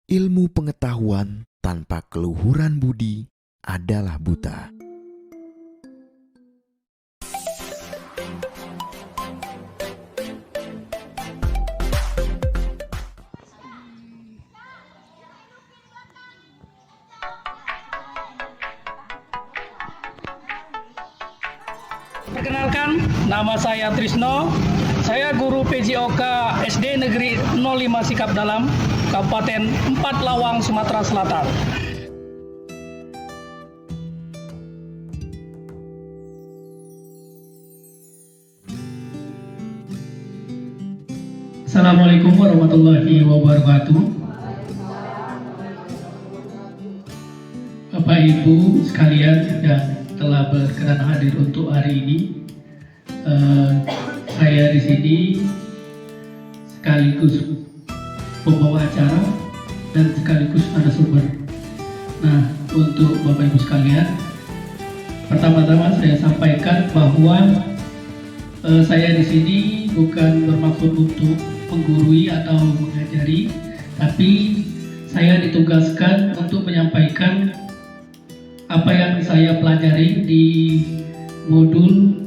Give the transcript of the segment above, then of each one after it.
Ilmu pengetahuan tanpa keluhuran budi adalah buta. Perkenalkan, nama saya Trisno. Saya guru PJOK SD Negeri 05 Sikap Dalam, Kabupaten 4 Lawang, Sumatera Selatan. Assalamualaikum warahmatullahi wabarakatuh. Bapak Ibu sekalian yang telah berkenan hadir untuk hari ini, saya di sini sekaligus pembawa acara dan sekaligus narasumber. Nah, untuk Bapak Ibu sekalian, pertama-tama saya sampaikan bahwa saya di sini bukan bermaksud untuk menggurui atau mengajari, tapi saya ditugaskan untuk menyampaikan apa yang saya pelajari di modul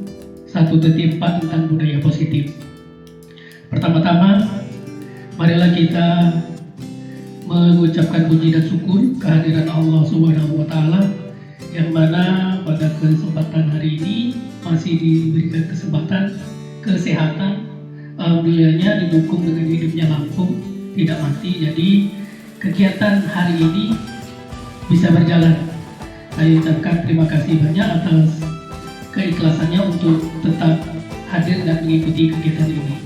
1.4 tentang budaya positif. Pertama-tama, marilah kita mengucapkan puji dan syukur kehadiran Allah Subhanahu wa Ta'ala, yang mana pada kesempatan hari ini masih diberikan kesempatan kesehatan, alhamdulillahnya didukung dengan hidupnya langsung, tidak mati. Jadi kegiatan hari ini bisa berjalan. Saya ucapkan terima kasih banyak atas keikhlasannya untuk tetap hadir dan mengikuti kegiatan ini.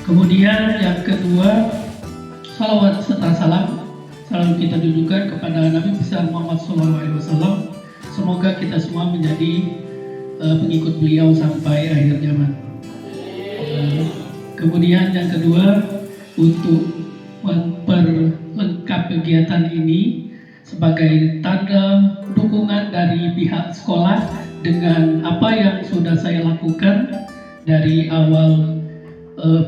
Kemudian yang kedua, salawat serta salam selalu kita tujukan kepada Nabi besar Muhammad SAW. Semoga kita semua menjadi pengikut beliau sampai akhir zaman. Kemudian yang kedua, untuk memperlengkap kegiatan ini sebagai tanda dukungan dari pihak sekolah dengan apa yang sudah saya lakukan dari awal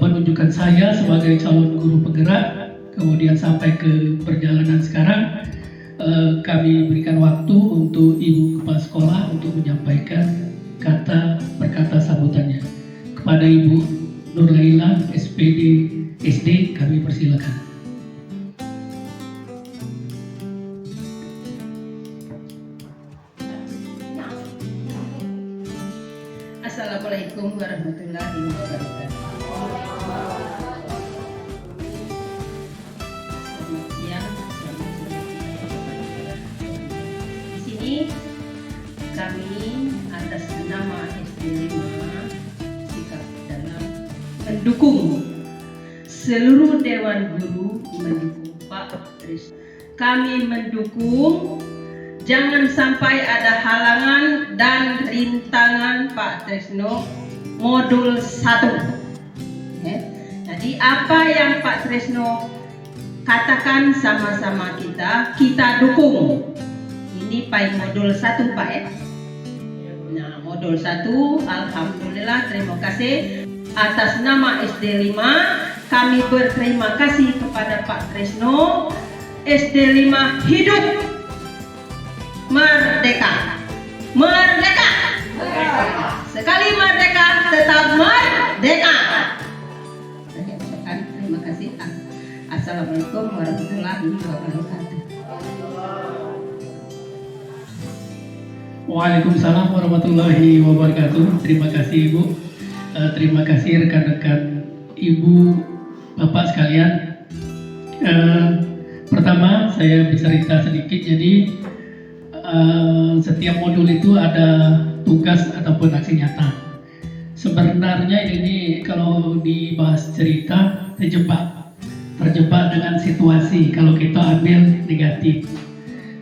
penunjukan saya sebagai calon guru penggerak, kemudian sampai ke perjalanan sekarang, kami berikan waktu untuk Ibu Kepala Sekolah untuk menyampaikan kata per kata sambutannya. Kepada Ibu Nurlaila, SPD SD, kami persilakan. Assalamualaikum warahmatullahi wabarakatuh. Selamat siang, selamat sore. Di sini kami atas nama SD 5 Sikap Dalam mendukung seluruh Dewan Guru, mendukung Pak Tris. Kami mendukung jangan sampai ada halangan dan rintangan Pak Trisno modul 1. Jadi apa yang Pak Trisno katakan sama-sama kita dukung. Ini Pak modul 1 Pak ya. Nah, modul 1 alhamdulillah, terima kasih. Atas nama SD 5 kami berterima kasih kepada Pak Trisno. SD 5 hidup merdeka, merdeka, sekali merdeka tetap merdeka. Saya ucapkan terima kasih. Assalamualaikum warahmatullahi wabarakatuh. Waalaikumsalam warahmatullahi wabarakatuh. Terima kasih Ibu, terima kasih rekan-rekan Ibu, Bapak sekalian. Pertama saya bercerita sedikit. Jadi setiap modul itu ada tugas ataupun aksi nyata. Sebenarnya ini kalau dibahas cerita terjebak dengan situasi kalau kita ambil negatif.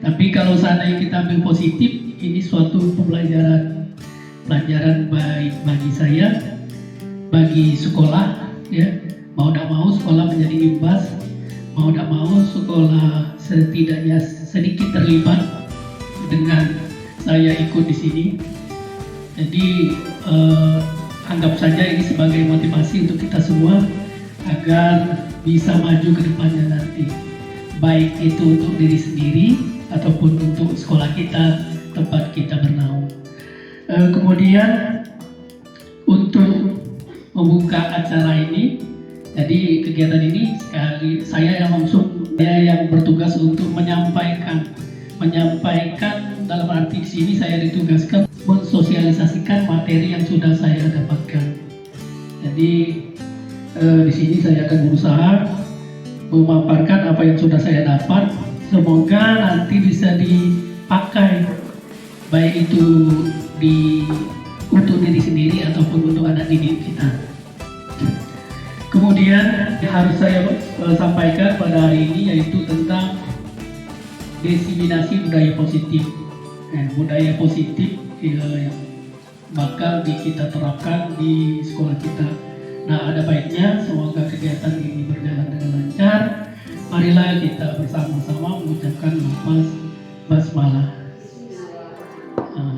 Tapi kalau seandainya kita ambil positif, ini suatu pelajaran baik bagi saya, bagi sekolah, ya. Mau tidak mau sekolah menjadi imbas, mau tidak mau sekolah setidaknya sedikit terlibat dengan saya ikut di sini. Jadi anggap saja ini sebagai motivasi untuk kita semua agar bisa maju ke depannya nanti. baik itu untuk diri sendiri ataupun untuk sekolah kita, tempat kita bernaung. Kemudian untuk membuka acara ini, jadi kegiatan ini saya yang bertugas untuk menyampaikan dalam arti di sini saya ditugaskan mensosialisasikan materi yang sudah saya dapatkan. Jadi di sini saya akan berusaha memaparkan apa yang sudah saya dapat. Semoga nanti bisa dipakai baik itu untuk diri sendiri ataupun untuk anak didik kita. Kemudian yang harus saya sampaikan pada hari ini yaitu tentang diseminasi budaya positif. Budaya positif yang bakal kita terapkan di sekolah kita. Nah, ada baiknya semoga kegiatan ini berjalan dengan lancar. Marilah kita bersama-sama mengucapkan lafaz basmalah.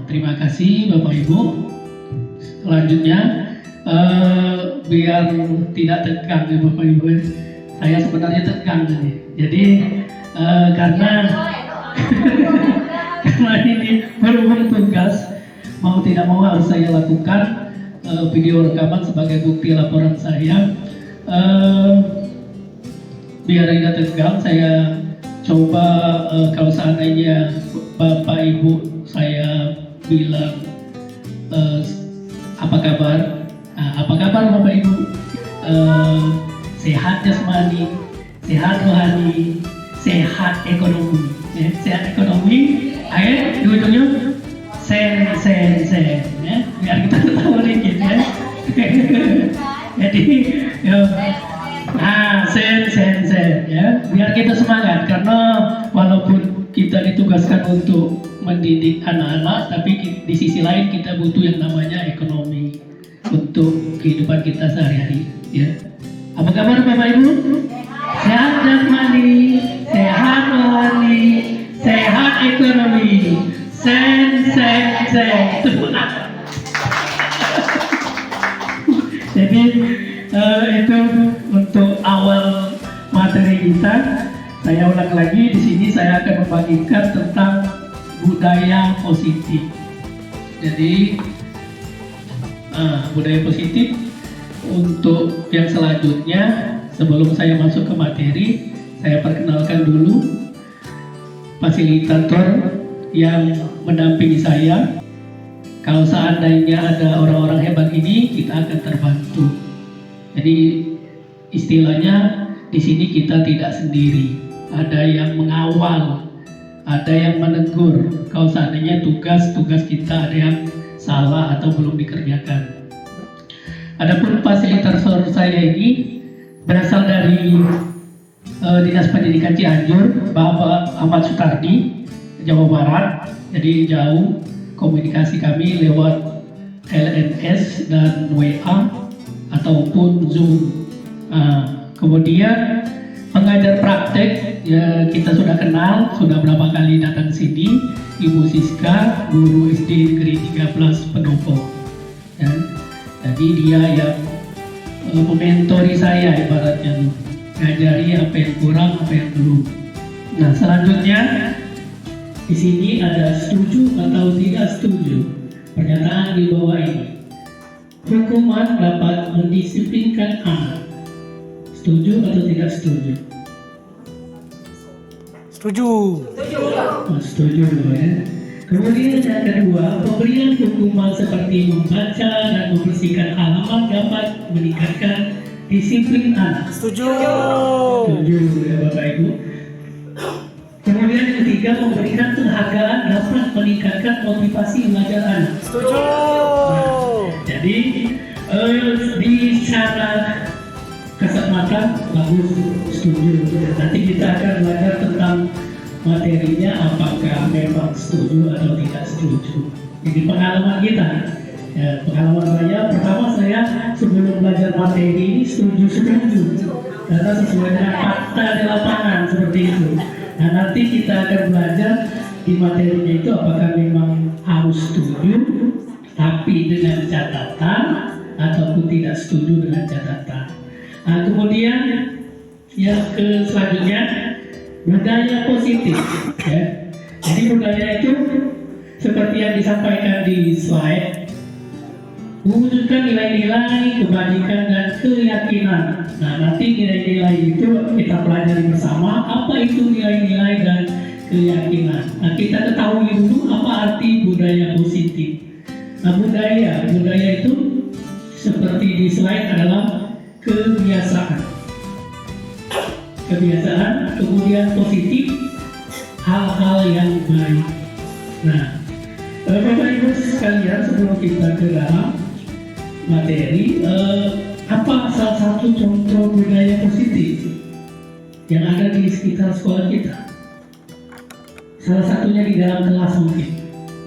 Terima kasih Bapak Ibu. Selanjutnya biar tidak tegang ya Bapak Ibu, saya sebenarnya tegang nih. Jadi karena ini berhubung tugas mau tidak mau harus saya lakukan video rekaman sebagai bukti laporan saya. Biar tidak tegang, saya coba kalau seandainya Bapak Ibu saya bilang apa kabar? Apa kabar Bapak Ibu? Sehat jasmani, sehat rohani, sehat ekonomi. Sehat ekonomi, ayo dua-duanya sen ya. Biar kita ketawa dikit ya. Jadi sen ya. Biar kita semangat karena walaupun kita ditugaskan untuk mendidik anak-anak, tapi di sisi lain kita butuh yang namanya ekonomi untuk kehidupan kita sehari-hari ya. Apa kabar Bapak Ibu? Sehat jasmani, sehat rohani, sehat ekonomi. Sen. Jadi itu untuk awal materi kita. Saya ulang lagi, di sini saya akan membagikan tentang budaya positif. Jadi budaya positif untuk yang selanjutnya, sebelum saya masuk ke materi, saya perkenalkan dulu fasilitator yang mendampingi saya. Kalau seandainya ada orang-orang hebat ini, kita akan terbantu. Jadi istilahnya di sini kita tidak sendiri. Ada yang mengawal, ada yang menegur. Kalau seandainya tugas kita ada yang salah atau belum dikerjakan. Adapun fasilitator saya ini berasal dari Dinas Pendidikan Cianjur, Bapak Ahmad Sutardi, Jawa Barat. Jadi jauh komunikasi kami lewat LNS dan WA ataupun Zoom. Kemudian pengajar praktek ya, kita sudah kenal, sudah berapa kali datang sini, Ibu Siska, guru SD Negeri 13 Pendopo. Ya. Jadi dia yang mementori saya ibaratnya, ngajari apa yang kurang, apa yang belum. Nah, selanjutnya di sini ada setuju atau tidak setuju. Pernyataan di bawah ini. Hukuman dapat mendisiplinkan anak. Setuju atau tidak setuju? Setuju. Setuju ya. Kemudian yang kedua, pemberian hukuman seperti membaca dan membersihkan halaman dapat meningkatkan disiplin anak. Setuju. Setuju ya Bapak Ibu. Kemudian yang ketiga, memberikan penghargaan dapat meningkatkan motivasi belajar anak. Setuju. Jadi di sana kasat mata bagus, setuju. Nanti kita akan belajar tentang materinya apakah memang setuju atau tidak setuju. Jadi pengalaman kita, ya, pengalaman saya pertama, saya sebelum belajar materi ini setuju karena sesuai dengan fakta di lapangan seperti itu. Nah, nanti kita akan belajar di materinya itu apakah memang harus setuju tapi dengan catatan ataupun tidak setuju dengan catatan. Nah, kemudian yang selanjutnya budaya positif. Ya. Jadi budaya itu seperti yang disampaikan di slide, mewujudkan nilai-nilai kebajikan dan keyakinan. Nah, nanti nilai-nilai itu kita pelajari bersama. Apa itu nilai-nilai dan keyakinan? Nah, kita ketahui dulu apa arti budaya positif. Nah, budaya itu seperti di slide adalah kebiasaan, kemudian positif, hal-hal yang baik. Nah, Bapak Ibu sekalian, sebelum kita ke dalam materi, apa salah satu contoh budaya positif yang ada di sekitar sekolah kita? Salah satunya di dalam kelas mungkin.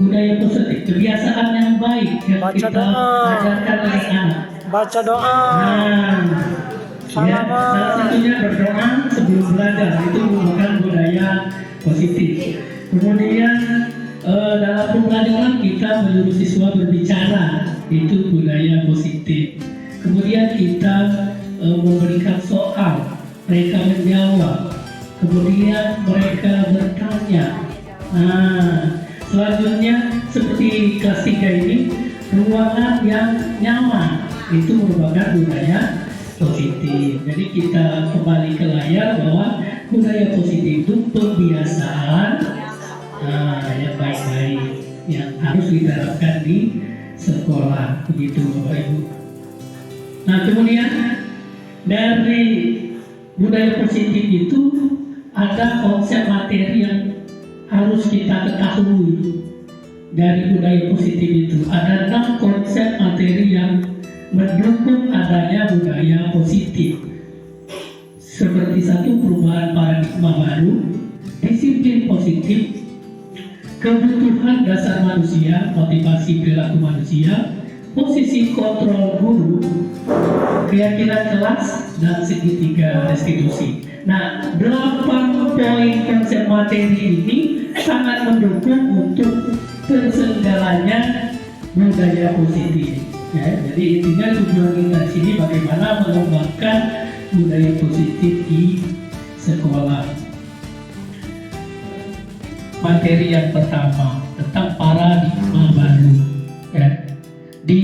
Budaya positif, kebiasaan yang baik yang Baca kita doa. ajarkan anak-anak. Baca doa. Ya, salah satunya berdoa sebelum belajar, itu merupakan budaya positif. Kemudian dalam pembelajaran kita menyuruh siswa berbicara, itu budaya positif. Kemudian kita memberikan soal, mereka menjawab, kemudian mereka bertanya. Nah, selanjutnya seperti kelas 3 ini, ruangan yang nyaman, itu merupakan budaya positif. Jadi kita kembali ke layar bahwa budaya positif itu pembiasaan yang baik-baik yang harus diterapkan di sekolah, begitu Bapak Ibu. Nah, kemudian dari budaya positif itu ada konsep materi yang harus kita ketahui. Dari budaya positif itu ada 6 konsep materi yang mendukung adanya budaya positif, seperti 1, perubahan paradigma baru, disiplin positif, kebutuhan dasar manusia, motivasi perilaku manusia, posisi kontrol guru, keyakinan kelas, dan segitiga restitusi. Nah, 8 poin konsep materi ini sangat mendukung untuk terselenggaranya budaya positif. Ya, jadi intinya tujuan kita di sini bagaimana mengembangkan budaya positif di sekolah. Materi yang pertama tentang paradigma baru. Ya. Di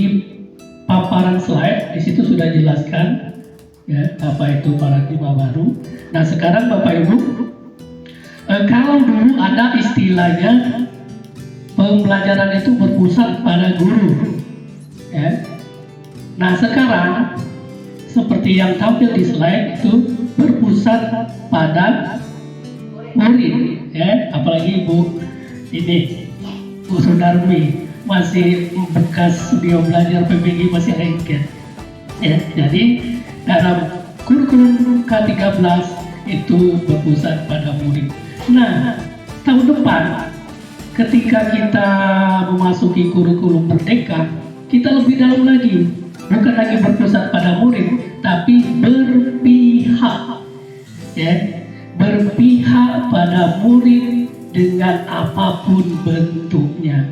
paparan slide di situ sudah jelaskan ya apa itu paradigma baru. Nah, sekarang Bapak Ibu, kalau dulu ada istilahnya pembelajaran itu berpusat pada guru. Ya. Nah, sekarang seperti yang tampil di slide itu berpusat pada murid, ya, apalagi Bu Sudarmi masih bekas video belajar PBG masih lengket. Ya, jadi dalam kurikulum K13 itu berpusat pada murid. Nah, tahun depan ketika kita memasuki kurikulum Merdeka, kita lebih dalam lagi, bukan lagi berpusat pada murid, tapi berpihak, ya, berpihak pada murid dengan apapun bentuknya.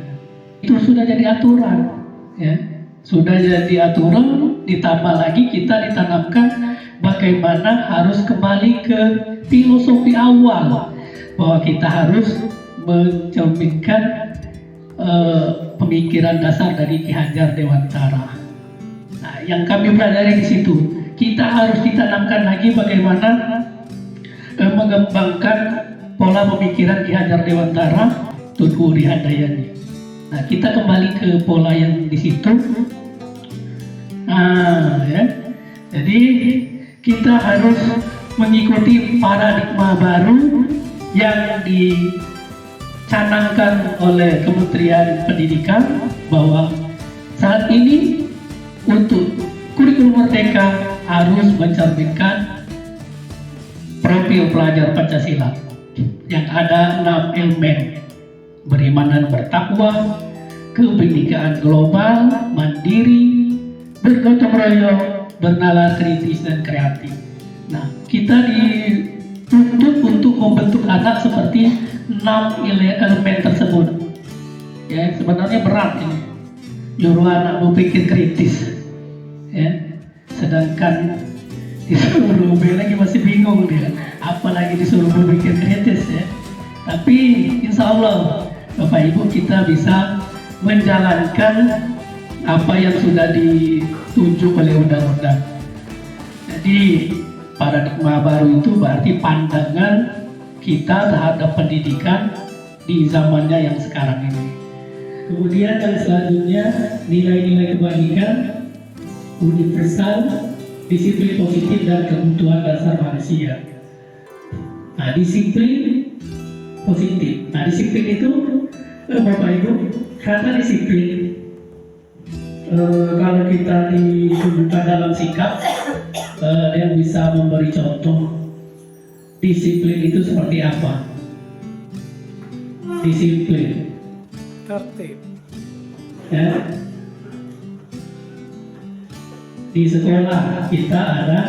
Itu sudah jadi aturan, ya, sudah jadi aturan. Ditambah lagi kita ditanamkan bagaimana harus kembali ke filosofi awal, bahwa kita harus mencerminkan pemikiran dasar dari Ki Hajar Dewantara. Nah, yang kami pelajari di situ, kita harus ditanamkan lagi bagaimana mengembangkan pola pemikiran Ki Hajar Dewantara, Tunku Uri Handayani. Nah, kita kembali ke pola yang di situ. Nah, ya, jadi kita harus mengikuti paradigma baru yang dicanangkan oleh Kementerian Pendidikan, bahwa saat ini untuk kurikulum Merdeka harus mencerminkan profil pelajar Pancasila yang ada 6 elemen: beriman dan bertakwa, kebinekaan global, mandiri, bergotong royong, bernalar kritis dan kreatif. Nah, kita dituntut untuk membentuk anak seperti 6 elemen tersebut. Ya, sebenarnya berat ini, nyuruh anak berpikir kritis. Ya, sedangkan disuruh berubah lagi masih bingung dia, apalagi disuruh berpikir kritis ya. Tapi insya Allah Bapak Ibu kita bisa menjalankan apa yang sudah ditunjuk oleh undang-undang. Jadi paradigma baru itu berarti pandangan kita terhadap pendidikan di zamannya yang sekarang ini. Kemudian yang selanjutnya nilai-nilai kebaikan universal, disiplin positif dan kebutuhan dasar manusia. Nah, disiplin positif. Nah, disiplin itu Bapak Ibu, kata disiplin kalau kita ditunjukkan dalam sikap yang bisa memberi contoh disiplin itu seperti apa? Disiplin tertib. Ya. Di sekolah kita ada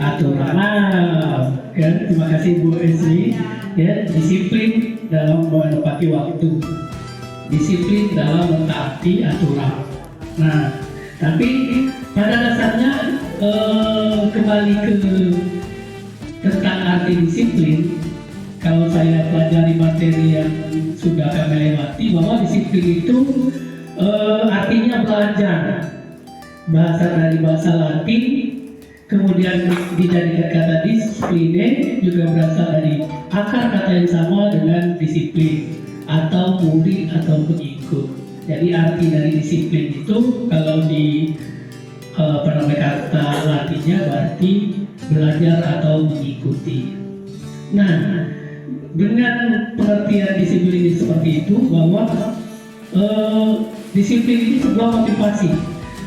aturan. Ya, terima kasih Bu Esri. Ya, disiplin dalam menepati waktu, disiplin dalam mentaati aturan. Nah, tapi pada dasarnya kembali ke tentang arti disiplin. Kalau saya pelajari materi yang sudah kami lewati, bahwa disiplin itu artinya belajar. Dari bahasa Latin, kemudian dijadikan kata disipline, juga berasal dari akar kata yang sama dengan disiplin atau murid atau pengikut. Jadi arti dari disiplin itu kalau di kata Latinnya berarti belajar atau mengikuti. Nah, dengan pengertian disiplin ini seperti itu, bahwa disiplin ini sebuah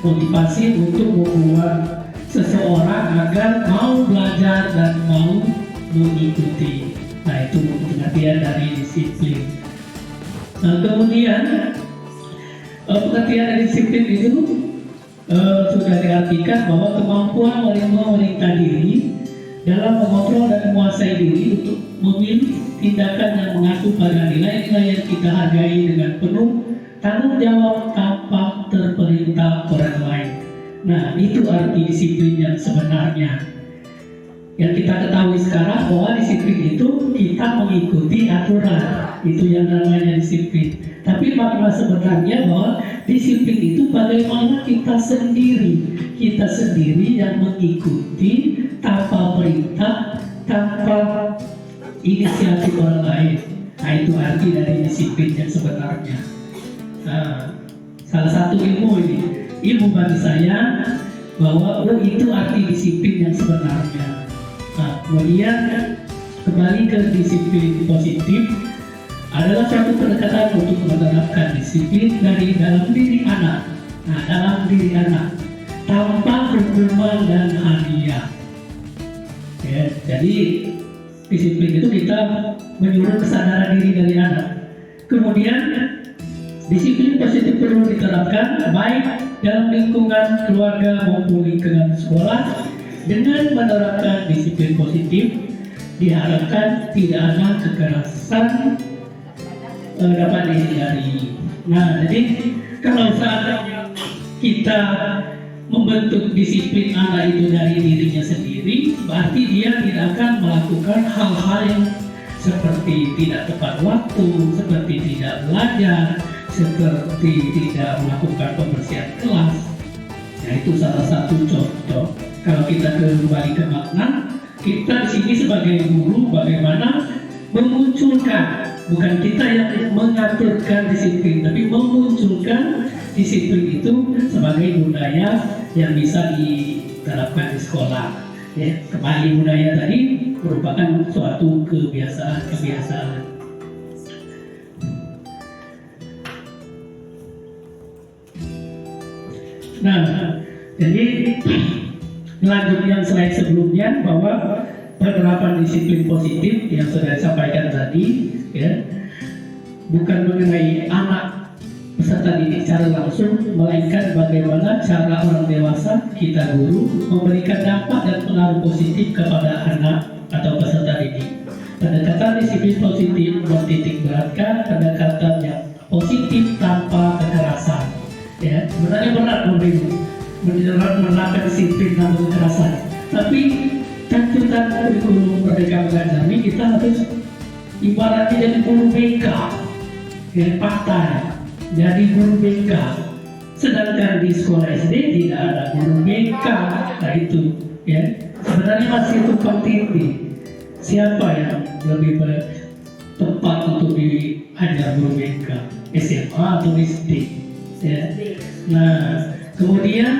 motivasi untuk membuat seseorang agar mau belajar dan mau mengikuti. Nah, itu pengertian dari disiplin. Nah, kemudian pengertian dari disiplin itu sudah diartikan bahwa kemampuan memerintah diri dalam mengontrol dan menguasai diri untuk memilih tindakan yang mengacu pada nilai-nilai yang kita hargai dengan penuh tanggung jawab tanpa terperintah orang lain. Nah, itu arti disiplin yang sebenarnya. Yang kita ketahui sekarang bahwa disiplin itu kita mengikuti aturan, itu yang namanya disiplin. Tapi makna sebenarnya bahwa disiplin itu bagaimana kita sendiri yang mengikuti tanpa perintah, tanpa inisiatif orang lain. Nah, itu arti dari disiplin yang sebenarnya. Nah, salah satu ilmu bagi saya bahwa itu arti disiplin yang sebenarnya. Nah, kemudian kembali ke disiplin positif adalah suatu pendekatan untuk menerapkan disiplin dari dalam diri anak. Nah, dalam diri anak tanpa hukuman dan hadiah. Ya, jadi disiplin itu kita menyuruh kesadaran diri dari anak. Kemudian disiplin positif perlu diterapkan baik dalam lingkungan keluarga maupun lingkungan sekolah. Dengan menerapkan disiplin positif, diharapkan tidak ada kekerasan dapat dihindari. Nah, jadi kalau seandainya kita membentuk disiplin anak itu dari dirinya sendiri, berarti dia tidak akan melakukan hal-hal yang seperti tidak tepat waktu, seperti tidak belajar, seperti tidak melakukan pembersihan kelas. Nah, itu salah satu contoh. Kalau kita kembali ke makna, kita di sini sebagai guru bagaimana memunculkan, bukan kita yang mengaturkan disiplin, tapi memunculkan disiplin itu sebagai budaya yang bisa diterapkan di sekolah. Ya, kembali budaya tadi merupakan suatu kebiasaan. Nah, jadi melanjut yang slide sebelumnya, bahwa penerapan disiplin positif yang sudah disampaikan tadi, ya, bukan mengenai anak peserta didik secara langsung, melainkan bagaimana cara orang dewasa, kita guru, memberikan dampak dan pengaruh positif kepada anak atau peserta didik. Pendekatan disiplin positif menitik beratkan pendekatan yang positif tanpa kekerasan. Ya, sebenarnya berat memberi. menerapkan disiplin dan kekerasan. Tapi tuntutan kurikulum Merdeka Belajar ini kita harus ibaratnya jadi guru BK, ya, partai, jadi guru BK. Sedangkan di sekolah SD tidak ada guru BK. Nah itu, ya, sebenarnya masih tumpang tindih. Siapa yang lebih tepat untuk diajar guru BK? SMA atau SD? Ya. Nah, kemudian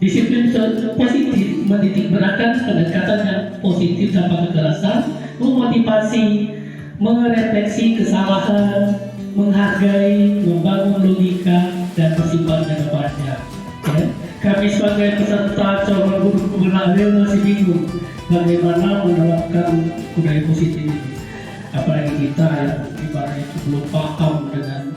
disiplin positif menitik beratkan pendekatan yang positif tanpa kekerasan, memotivasi, merefleksi kesalahan, menghargai, membangun logika dan bersifat kedepannya. Ya. Kami sebagai peserta calon guru pembelajaran masih bingung bagaimana menerapkan budaya positif ini. Apalagi kita yang ibaratnya belum paham dengan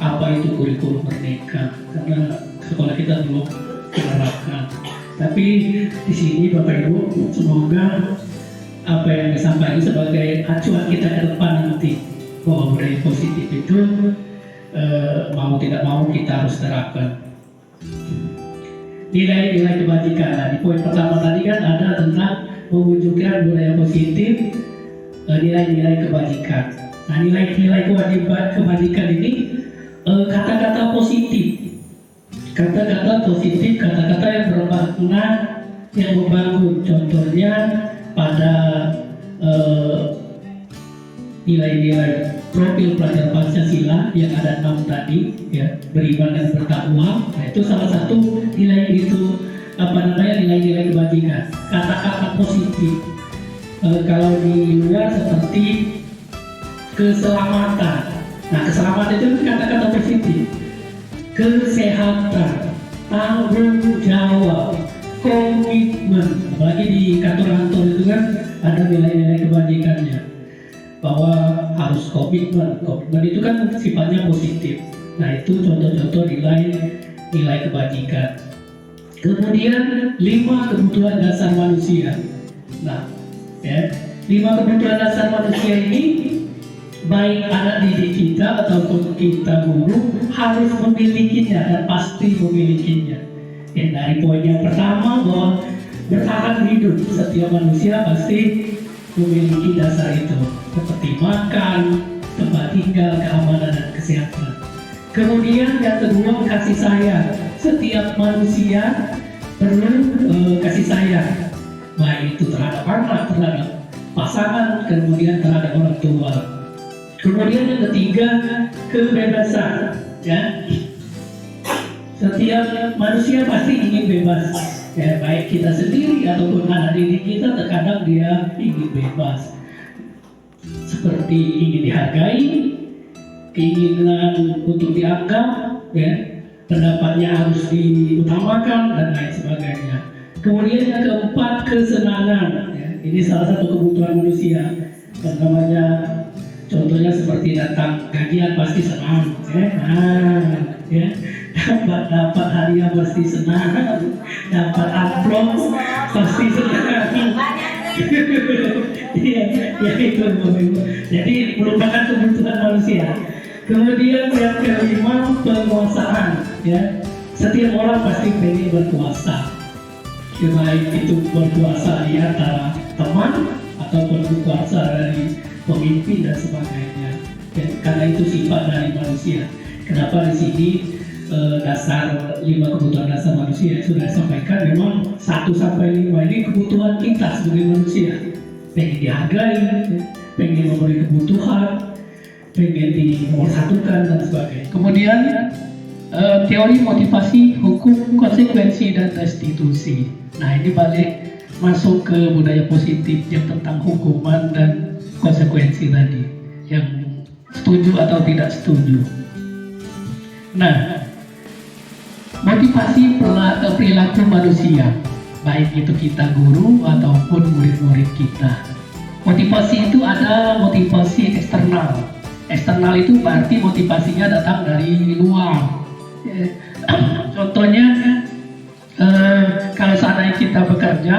apa itu kurikulum merdeka, karena sekolah kita belum menerapkan. Tapi di sini Bapak Ibu, semoga apa yang disampaikan sebagai acuan kita ke depan nanti, bahwa budaya positif itu mau tidak mau kita harus terapkan. Nilai-nilai kebajikan. Nah, di poin pertama tadi kan ada tentang mewujudkan budaya positif, nilai-nilai kebajikan. Nah, nilai-nilai kebajikan ini kata-kata positif, kata-kata yang bermakna, yang membangun. Contohnya pada nilai-nilai profil pelajar Pancasila yang ada 6 tadi, ya, beriman dan bertakwa. Nah, itu salah satu nilai itu, nilai-nilai kebajikan, kata-kata positif. Kalau di luar seperti keselamatan. Nah, keselamatan itu kata-kata positif. Kesehatan, tanggung jawab, komitmen. Apalagi di kantor-kantor itu kan ada nilai-nilai kebajikannya, bahwa harus komitmen. Komitmen itu kan sifatnya positif. Nah, itu contoh-contoh nilai kebajikan. Kemudian 5 kebutuhan dasar manusia. Nah, ya, 5 kebutuhan dasar manusia ini baik anak didik kita ataupun kita guru harus memilikinya dan pasti memilikinya. Ya, dari poin yang pertama bahwa bertahan hidup, setiap manusia pasti memiliki dasar itu, seperti makan, tempat tinggal, keamanan dan kesehatan. Kemudian yang kedua, kasih sayang. Setiap manusia perlu kasih sayang, baik itu terhadap anak, terhadap pasangan, kemudian terhadap orang tua. Kemudian yang ketiga, kebebasan. Ya, setiap manusia pasti ingin bebas. Ya, baik kita sendiri ataupun anak didik kita, terkadang dia ingin bebas, seperti ingin dihargai, keinginan untuk dianggap, ya, pendapatnya harus diutamakan dan lain sebagainya. Kemudian yang keempat, kesenangan. Ya, ini salah satu kebutuhan manusia. Dan namanya, contohnya seperti datang gajian pasti senang, ya. Dapat hadiah pasti senang, dapat amplop pasti senang. Ya itu. Jadi merupakan kebutuhan manusia. Kemudian yang kelima, penguasaan. Ya, setiap orang pasti pengen berkuasa. Baik itu berkuasa di antara teman ataupun berkuasa dari pemimpin dan sebagainya. Ya, karena itu sifat dari manusia. Kenapa di sini dasar 5 kebutuhan dasar manusia yang sudah disampaikan, memang 1-5 ini kebutuhan kita sebagai manusia. Pengen dihargai, pengen memberi kebutuhan, pengen dinomorsatukan dan sebagainya. Kemudian teori motivasi, hukum, konsekuensi dan restitusi. Nah, ini balik masuk ke budaya positif yang tentang hukuman dan konsekuensi tadi, yang setuju atau tidak setuju. Nah, motivasi perilaku manusia, baik itu kita guru ataupun murid-murid kita. Motivasi itu ada motivasi eksternal. Eksternal itu berarti motivasinya datang dari luar. Contohnya, kalau seandainya kita bekerja,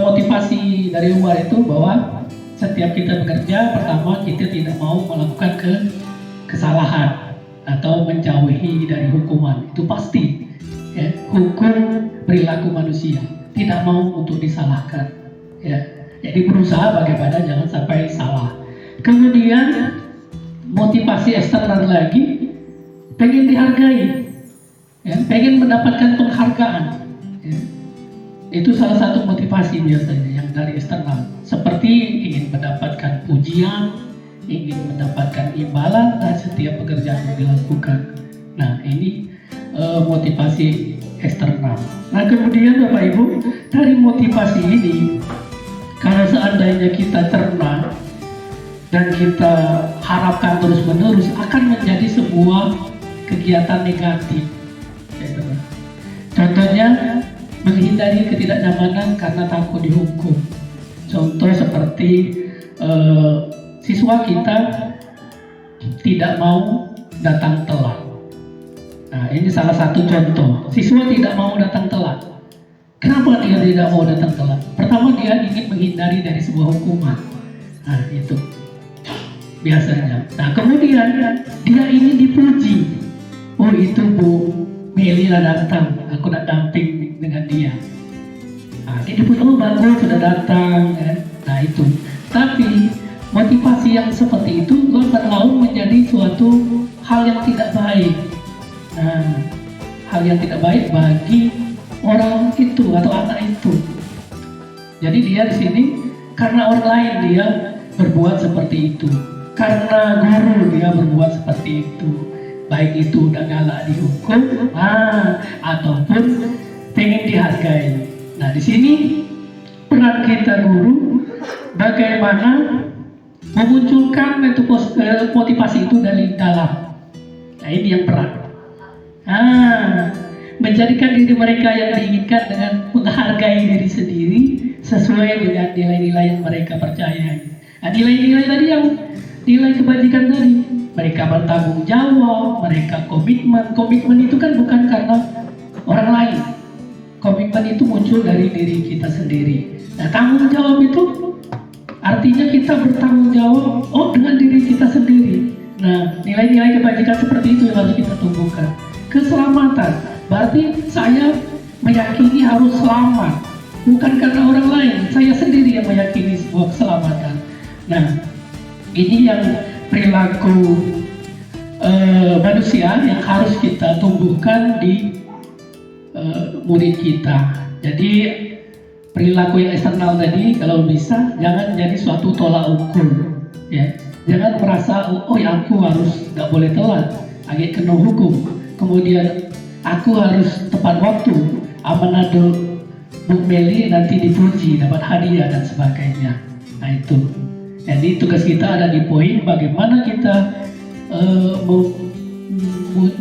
motivasi dari luar itu bahwa setiap kita bekerja, pertama kita tidak mau melakukan kesalahan. atau menjauhi dari hukuman. Itu pasti ya, hukum perilaku manusia, tidak mau untuk disalahkan ya. Jadi berusaha bagaimana jangan sampai salah. Kemudian motivasi eksternal lagi, pengen dihargai ya, pengen mendapatkan penghargaan ya. Itu salah satu motivasi biasanya yang dari eksternal, seperti ingin mendapatkan pujian, ingin mendapatkan imbalan dari setiap pekerjaan yang dilakukan. Nah, ini motivasi eksternal. Nah, kemudian Bapak Ibu, dari motivasi ini, kalau seandainya kita cerna dan kita harapkan terus-menerus, akan menjadi sebuah kegiatan negatif. Contohnya, menghindari ketidaknyamanan karena takut dihukum. Contoh seperti siswa kita tidak mau datang telat. Nah, ini salah satu contoh. Siswa tidak mau datang telat. Kenapa dia tidak mau datang telat? Pertama, dia ingin menghindari dari sebuah hukuman. Nah, itu biasanya. Nah, kemudian dia ingin dipuji. Oh, itu Bu Meli datang, aku nak damping dengan dia. Nah, dia dipuji, oh bagus sudah datang kan? Nah, itu. Tapi motivasi yang seperti itu berlalu menjadi suatu hal yang tidak baik. Nah, hal yang tidak baik bagi orang itu atau anak itu. Jadi dia di sini karena orang lain dia berbuat seperti itu, karena guru dia berbuat seperti itu, baik itu udah galak dihukum, ataupun pengen dihargai. Nah, di sini peran kita guru bagaimana memunculkan motivasi itu dari dalam. Nah, ini yang peran. Menjadikan diri mereka yang diinginkan dengan menghargai diri sendiri sesuai dengan nilai-nilai yang mereka percayai. Nah, nilai-nilai tadi yang nilai kebajikan tadi, mereka bertanggung jawab, mereka komitmen. Komitmen itu kan bukan karena orang lain. Komitmen itu muncul dari diri kita sendiri. Nah, tanggung jawab itu artinya kita bertanggung jawab dengan diri kita sendiri. Nah, nilai-nilai kebajikan seperti itu yang harus kita tumbuhkan. Keselamatan, berarti saya meyakini harus selamat, bukan karena orang lain, saya sendiri yang meyakini sebuah keselamatan. Nah, ini yang perilaku manusia yang harus kita tumbuhkan di murid kita. Jadi perilaku yang eksternal tadi kalau bisa jangan jadi suatu tolak ukur, ya. Jangan merasa ya aku harus nggak boleh telat, agak kena hukum. Kemudian aku harus tepat waktu, amanado Bu Meli nanti dipuji, dapat hadiah dan sebagainya. Nah, itu. Jadi tugas kita ada di poin bagaimana kita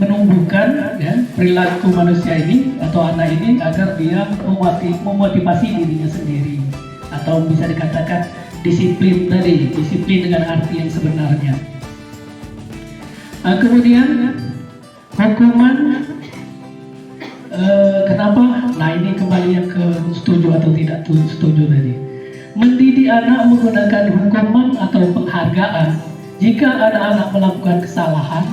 menumbuhkan ya, perilaku manusia ini atau anak ini agar dia memotivasi dirinya sendiri, atau bisa dikatakan disiplin tadi, disiplin dengan arti yang sebenarnya. Kemudian hukuman, kenapa? Nah, ini kembali yang ke setuju atau tidak setuju tadi. Mendidik anak menggunakan hukuman atau penghargaan. Jika anak-anak melakukan kesalahan,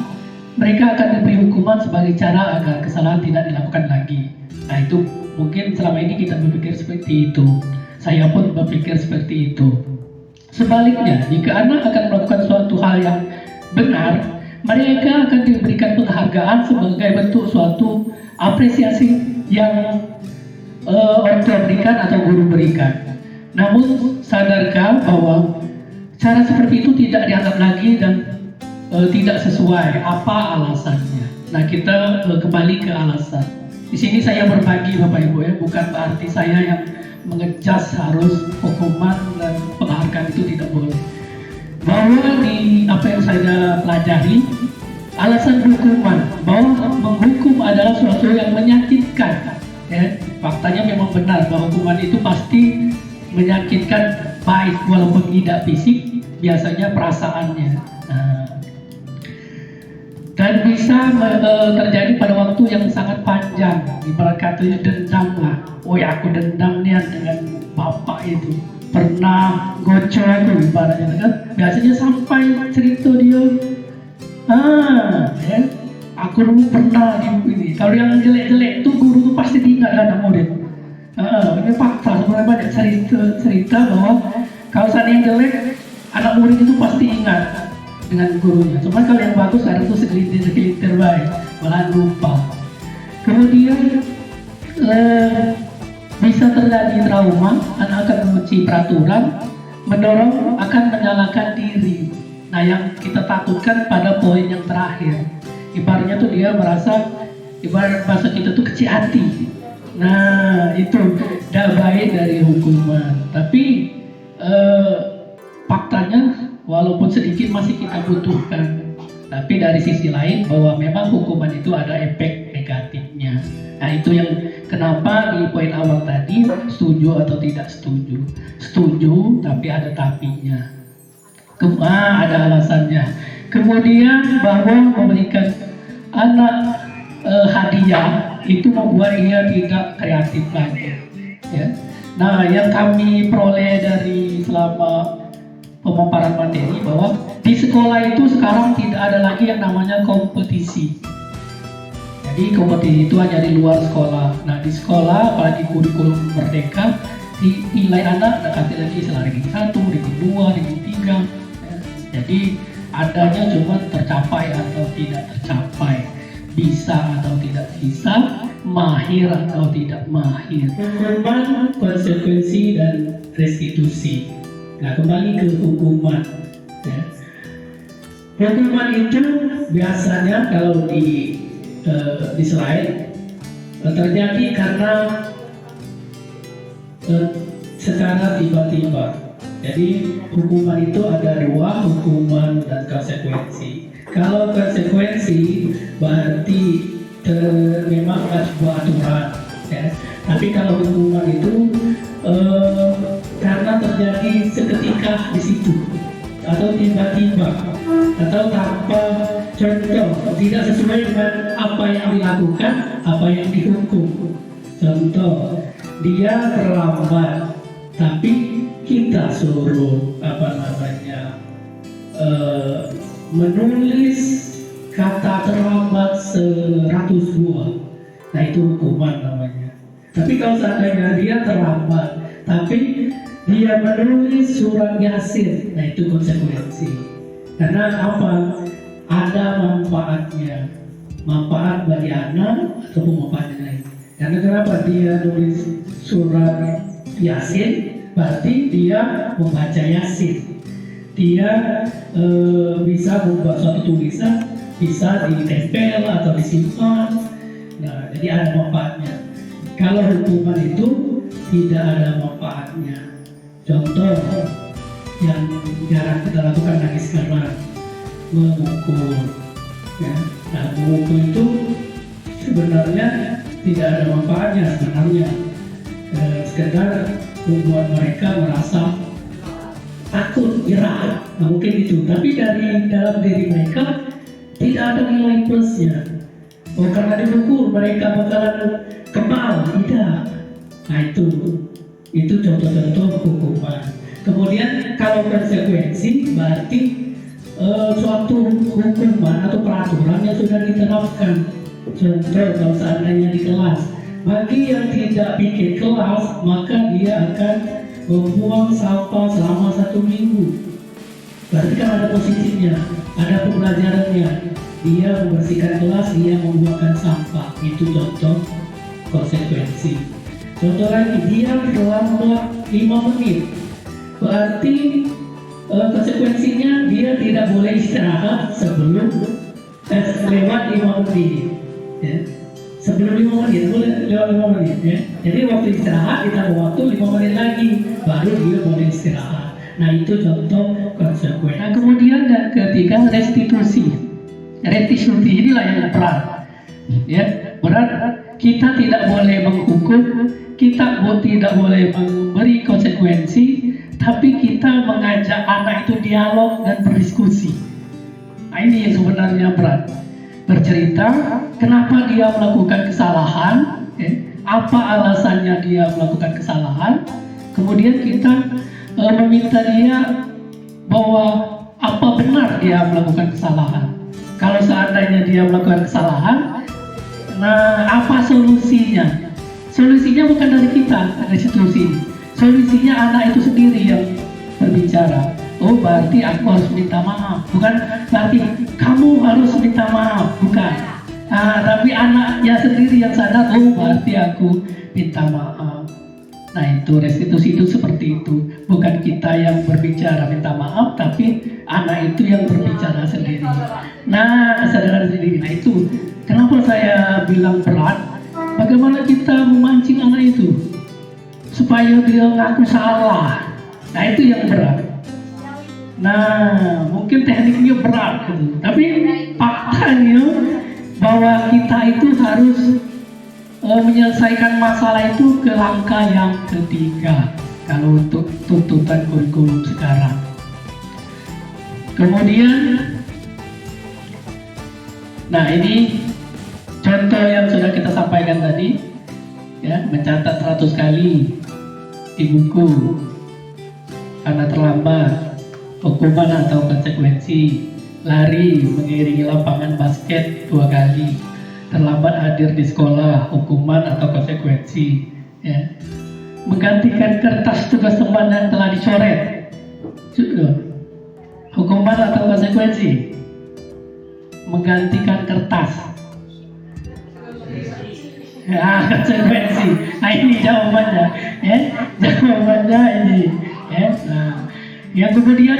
mereka akan diberi hukuman sebagai cara agar kesalahan tidak dilakukan lagi. Nah, itu mungkin selama ini kita berpikir seperti itu. Saya pun berpikir seperti itu. Sebaliknya, jika anak akan melakukan suatu hal yang benar, mereka akan diberikan penghargaan sebagai bentuk suatu apresiasi yang orang tua berikan atau guru berikan. Namun sadarkah bahwa cara seperti itu tidak dianggap lagi dan tidak sesuai? Apa alasannya? Nah, kita kembali ke alasan. Di sini saya berbagi Bapak Ibu ya, bukan berarti saya yang mengejas harus hukuman dan penghargaan itu tidak boleh. Bahwa di apa yang saya pelajari, alasan hukuman bahwa menghukum adalah sesuatu yang menyakitkan. Ya, faktanya memang benar bahwa hukuman itu pasti menyakitkan, baik walaupun tidak fisik, biasanya perasaannya. Dan bisa terjadi pada waktu yang sangat panjang. Ibarat katanya dendam lah. Oh ya, aku dendam nih dengan bapak itu, pernah gocok aku ibaratnya kan. Biasanya sampai cerita dia ya, aku dulu pernah ini. Kalau yang jelek-jelek tuh guru tuh pasti diingat anak murid. Ini fakta, sebenarnya banyak cerita bahwa kalau sana yang jelek, anak murid itu pasti ingat dengan gurunya. Cuma kalau yang bagus kadang tuh segelintir baik, malah lupa. Kemudian bisa terjadi trauma, anak akan membenci peraturan, mendorong akan menyalahkan diri. Nah, yang kita takutkan pada poin yang terakhir. Ibaratnya tuh dia merasa, ibarat bahasa kita tuh kecil hati. Nah, itu tidak baik dari hukuman. Tapi faktanya walaupun sedikit masih kita butuhkan. Tapi dari sisi lain bahwa memang hukuman itu ada efek negatifnya. Nah, itu yang kenapa di poin awal tadi setuju atau tidak setuju. Setuju tapi ada tapinya. Ada alasannya. Kemudian bahwa memberikan anak hadiah itu membuat ia tidak kreatif lagi. Ya. Nah, yang kami peroleh dari selama pemaparan materi bahwa di sekolah itu sekarang tidak ada lagi yang namanya kompetisi. Jadi kompetisi itu hanya di luar sekolah. Nah, di sekolah apalagi kurikulum merdeka nilai anak kasih lagi ranking 1, ranking 2, ranking 3. Jadi adanya cuma tercapai atau tidak tercapai, bisa atau tidak bisa, mahir atau tidak mahir. Hukuman, konsekuensi dan restitusi. Nah, kembali ke hukuman. Ya. Hukuman itu biasanya kalau di slide terjadi karena secara tiba-tiba. Jadi hukuman itu ada dua, hukuman dan konsekuensi. Kalau konsekuensi berarti memang ada sebuah aturan. Ya. Tapi kalau hukuman itu karena terjadi seketika di situ atau tiba-tiba atau tanpa contoh, tidak sesuai dengan apa yang dilakukan, apa yang dihukum. Contoh, dia terlambat tapi kita suruh menulis kata terlambat 100 buah. Nah, itu hukuman namanya. Tapi kalau seandainya dia terlambat tapi dia menulis surat Yasin, nah itu konsekuensi. Karena apa? Ada manfaatnya, manfaat bagi anak ataupun manfaat yang lain. Karena kenapa dia nulis surat Yasin? Berarti dia membaca Yasin. Dia bisa membuat suatu tulisan, bisa ditempel atau disimpan. Nah, jadi ada manfaatnya. Kalau hukuman itu tidak ada manfaatnya. Contoh yang jarang kita lakukan lagi sekarang, memukul. Ya. Nah, memukul itu sebenarnya tidak ada manfaatnya sebenarnya. Sekedar membuat mereka merasa takut, gerah, nah, mungkin itu. Tapi dari dalam diri mereka tidak ada nilai plusnya. Oh, karena dipukul mereka bakalan kebal, tidak. Nah, itu contoh-contoh hukuman. Kemudian kalau konsekuensi berarti suatu hukuman atau peraturan yang sudah diterapkan. Contoh kalau seandainya di kelas, bagi yang tidak bikin kelas maka dia akan membuang sampah selama 1 minggu. Berarti kan ada posisinya, ada pembelajarannya. Dia membersihkan kelas, dia membuangkan sampah. Itu contoh konsekuensi. Contoh lagi, dia terlambat 5 menit. Berarti konsekuensinya dia tidak boleh istirahat sebelum lewat 5 menit. Ya. Sebelum 5 menit, boleh lewat 5 menit. Ya. Jadi waktu istirahat ditambah waktu 5 menit lagi, baru dia boleh istirahat. Nah, itu contoh konsekuensi. Nah, kemudian yang ketiga, restitusi. Restitusi inilah yang berat. Ya, berat. Kita tidak boleh menghukum, kita tidak boleh memberi konsekuensi, tapi kita mengajak anak itu dialog dan berdiskusi. Nah, ini yang sebenarnya berat. Bercerita kenapa dia melakukan kesalahan, apa alasannya dia melakukan kesalahan, kemudian kita meminta dia bahwa apa benar dia melakukan kesalahan. kalau seandainya dia melakukan kesalahan, nah apa solusinya? Solusinya bukan dari kita, restitusi. Solusinya anak itu sendiri yang berbicara. Oh, berarti aku harus minta maaf. Bukan berarti kamu harus minta maaf, bukan. Tapi anaknya sendiri yang sadar, oh berarti aku minta maaf. Nah itu restitusi itu seperti itu. Bukan kita yang berbicara minta maaf, tapi anak itu yang berbicara sendiri. Nah kesadaran sendiri. Nah itu kenapa saya bilang berat. Bagaimana kita memancing anak itu supaya dia ngaku salah. Nah itu yang berat. Nah mungkin tekniknya berat gitu. Tapi faktanya bahwa kita itu harus menyelesaikan masalah itu ke langkah yang ketiga kalau untuk tuntutan kurikulum sekarang. Kemudian, nah ini contoh yang sudah kita sampaikan tadi, ya, mencatat 100 kali di buku karena terlambat, hukuman atau konsekuensi, lari mengiringi lapangan basket 2 kali, terlambat hadir di sekolah, hukuman atau konsekuensi, ya. Menggantikan kertas tugas teman yang telah dicoret, hukuman atau konsekuensi. Menggantikan kertas, konsekuensi. Nah ini jawabannya, ya. Jawabannya ini, ya. Nah, yang kemudian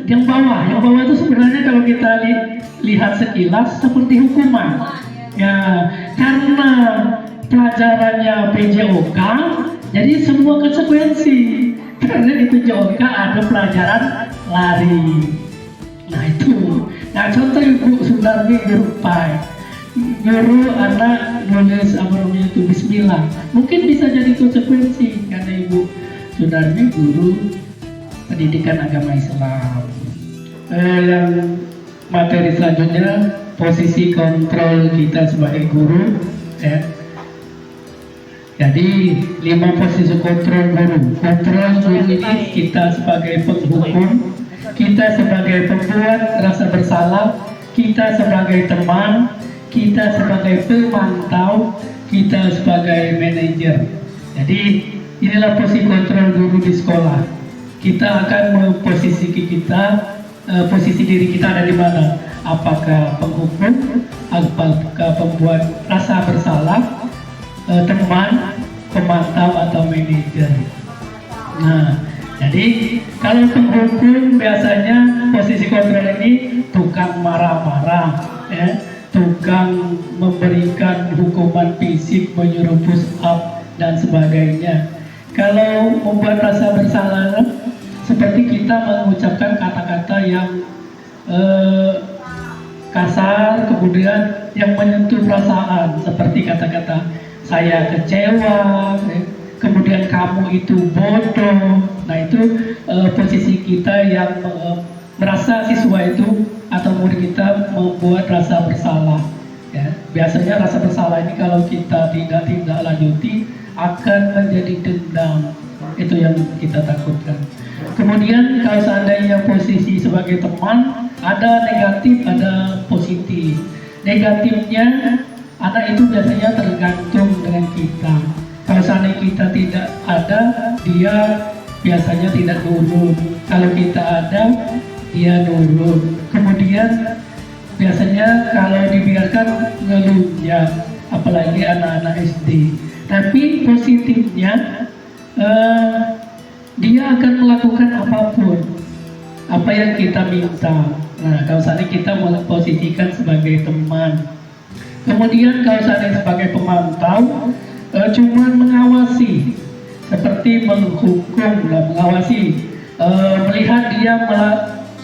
yang bawah itu sebenarnya kalau kita lihat sekilas seperti hukuman. Ya, karena pelajarannya PJOK, jadi semua konsekuensi. Karena di PJOK ada pelajaran lari. Nah itu. Nah contoh Ibu Sundarmi guru PAI, nyuruh anak nulis itu Bismillah. Mungkin bisa jadi konsekuensi karena Ibu Sundarmi guru pendidikan agama Islam. Yang materi selanjutnya posisi kontrol kita sebagai guru, ya. Jadi 5 posisi kontrol guru. Kontrol guru ini kita sebagai penghukum, kita sebagai pembuat rasa bersalah, kita sebagai teman, kita sebagai pemantau, kita sebagai manajer. Jadi inilah posisi kontrol guru di sekolah. Kita akan memposisikan kita, posisi diri kita ada di mana? Apakah penghukum, apakah pembuat rasa bersalah, teman, pemantau atau manajer. Nah, jadi kalau penghukum biasanya posisi kontrol ini tukang marah-marah, ya, tukang memberikan hukuman fisik, menyuruh push up dan sebagainya. Kalau membuat rasa bersalah, seperti kita mengucapkan kata-kata yang kasar, kemudian yang menyentuh perasaan, seperti kata-kata saya kecewa, kemudian kamu itu bodoh. Nah itu posisi kita yang merasa siswa itu atau murid kita membuat rasa bersalah, ya. Biasanya rasa bersalah ini kalau kita tidak lanjuti akan menjadi dendam. Itu yang kita takutkan. Kemudian kalau seandainya posisi sebagai teman, ada negatif, ada positif. Negatifnya, anak itu biasanya tergantung dengan kita. Kalau seandainya kita tidak ada, dia biasanya tidak nurut. Kalau kita ada, dia nurut. Kemudian biasanya kalau dibiarkan ngeluh, ya, apalagi anak-anak SD. Tapi positifnya, dia akan melakukan apapun apa yang kita minta. Nah, kalau saatnya kita memposisikan sebagai teman. Kemudian kalau saatnya sebagai pemantau, cuma mengawasi, seperti menghukum dan mengawasi, melihat dia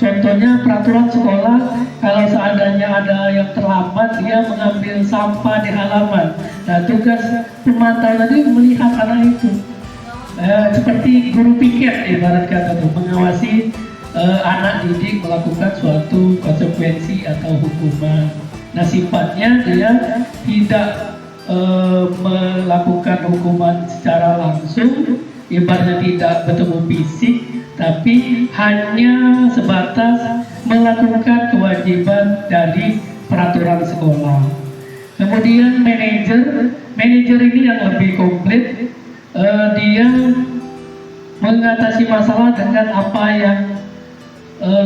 contohnya peraturan sekolah, kalau seandainya ada yang terlambat, dia mengambil sampah di halaman. Nah, tugas pemantau tadi melihat anak itu. Seperti guru piket, ibarat kata tuh, mengawasi anak didik melakukan suatu konsekuensi atau hukuman. Nah sifatnya dia tidak melakukan hukuman secara langsung, ibaratnya tidak bertemu fisik, tapi hanya sebatas melakukan kewajiban dari peraturan sekolah. Kemudian manajer ini yang lebih komplit, dia mengatasi masalah dengan apa yang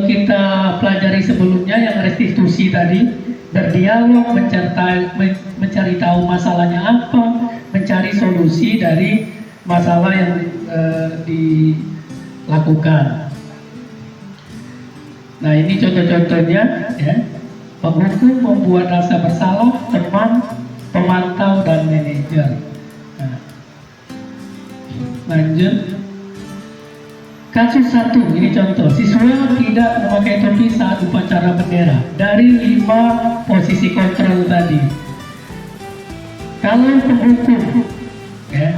kita pelajari sebelumnya, yang restitusi tadi, berdialog, mencari tahu masalahnya apa, mencari solusi dari masalah yang dilakukan. Nah, ini contoh-contohnya ya. Penghukum, membuat rasa bersalah, teman, pemantau, dan manajer. Nah, lanjut. Kasus 1, ini contoh. Siswa tidak memakai topi saat upacara bendera. Dari 5 posisi kontrol tadi. Kalau penghukum, ya,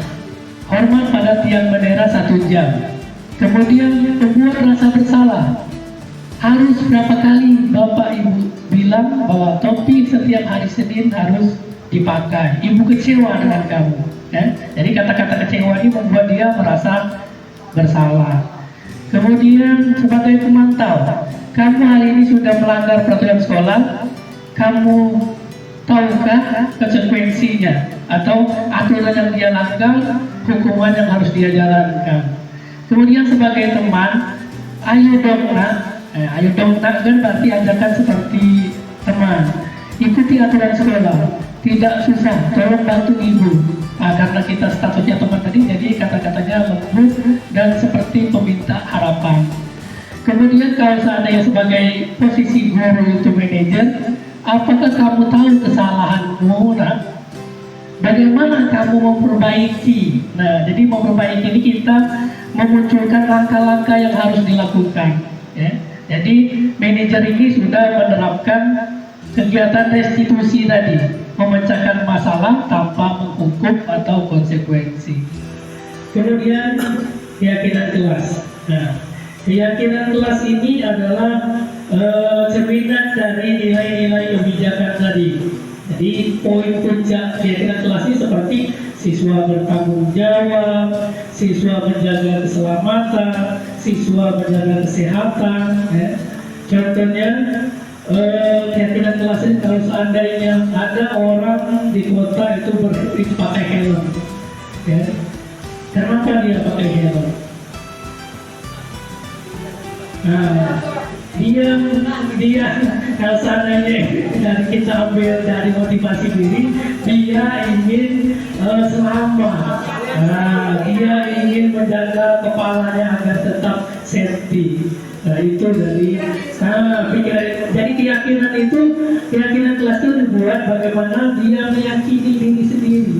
hormat pada tiang bendera 1 jam. Kemudian membuat rasa bersalah. Harus berapa kali Bapak Ibu bilang bahwa topi setiap hari Senin harus dipakai. Ibu kecewa dengan kamu, ya? Jadi kata-kata kecewa ini membuat dia merasa bersalah. Kemudian sebagai pemantau, kamu hari ini sudah melanggar peraturan sekolah. Kamu tahukah konsekuensinya atau aturan yang dia langgar, hukuman yang harus dia jalankan. Kemudian sebagai teman, ayo dong nak kan berarti ajakan seperti teman. Ikuti aturan sekolah, tidak susah, tolong bantu ibu. Karena kita statusnya teman tadi, jadi kata-katanya lembut dan seperti peminta harapan. Kemudian kalau seandainya sebagai posisi guru itu manajer, apakah kamu tahu kesalahanmu, nak? Bagaimana kamu memperbaiki? Nah, jadi memperbaiki ini kita memunculkan langkah-langkah yang harus dilakukan, ya. Jadi manajer ini sudah menerapkan kegiatan restitusi tadi, memecahkan masalah tanpa menghukum atau konsekuensi. Kemudian keyakinan kelas. Nah, keyakinan kelas ini adalah cerminan dari nilai-nilai kebijakan tadi. Jadi poin puncak keyakinan kelas ini seperti siswa bertanggung jawab, siswa menjaga keselamatan, siswa menjaga kesehatan, ya. Contohnya keyakinan kelas ini kalau seandainya ada orang di kota itu pakai helm, ya. Kenapa dia pakai helm? Nah, dia kalau seandainya dari kita ambil dari motivasi diri, dia ingin selamat. Nah, dia ingin menjaga kepalanya agar tetap safety. Nah, itu dari pikiran. Jadi keyakinan kelas itu dibuat bagaimana dia meyakini diri sendiri.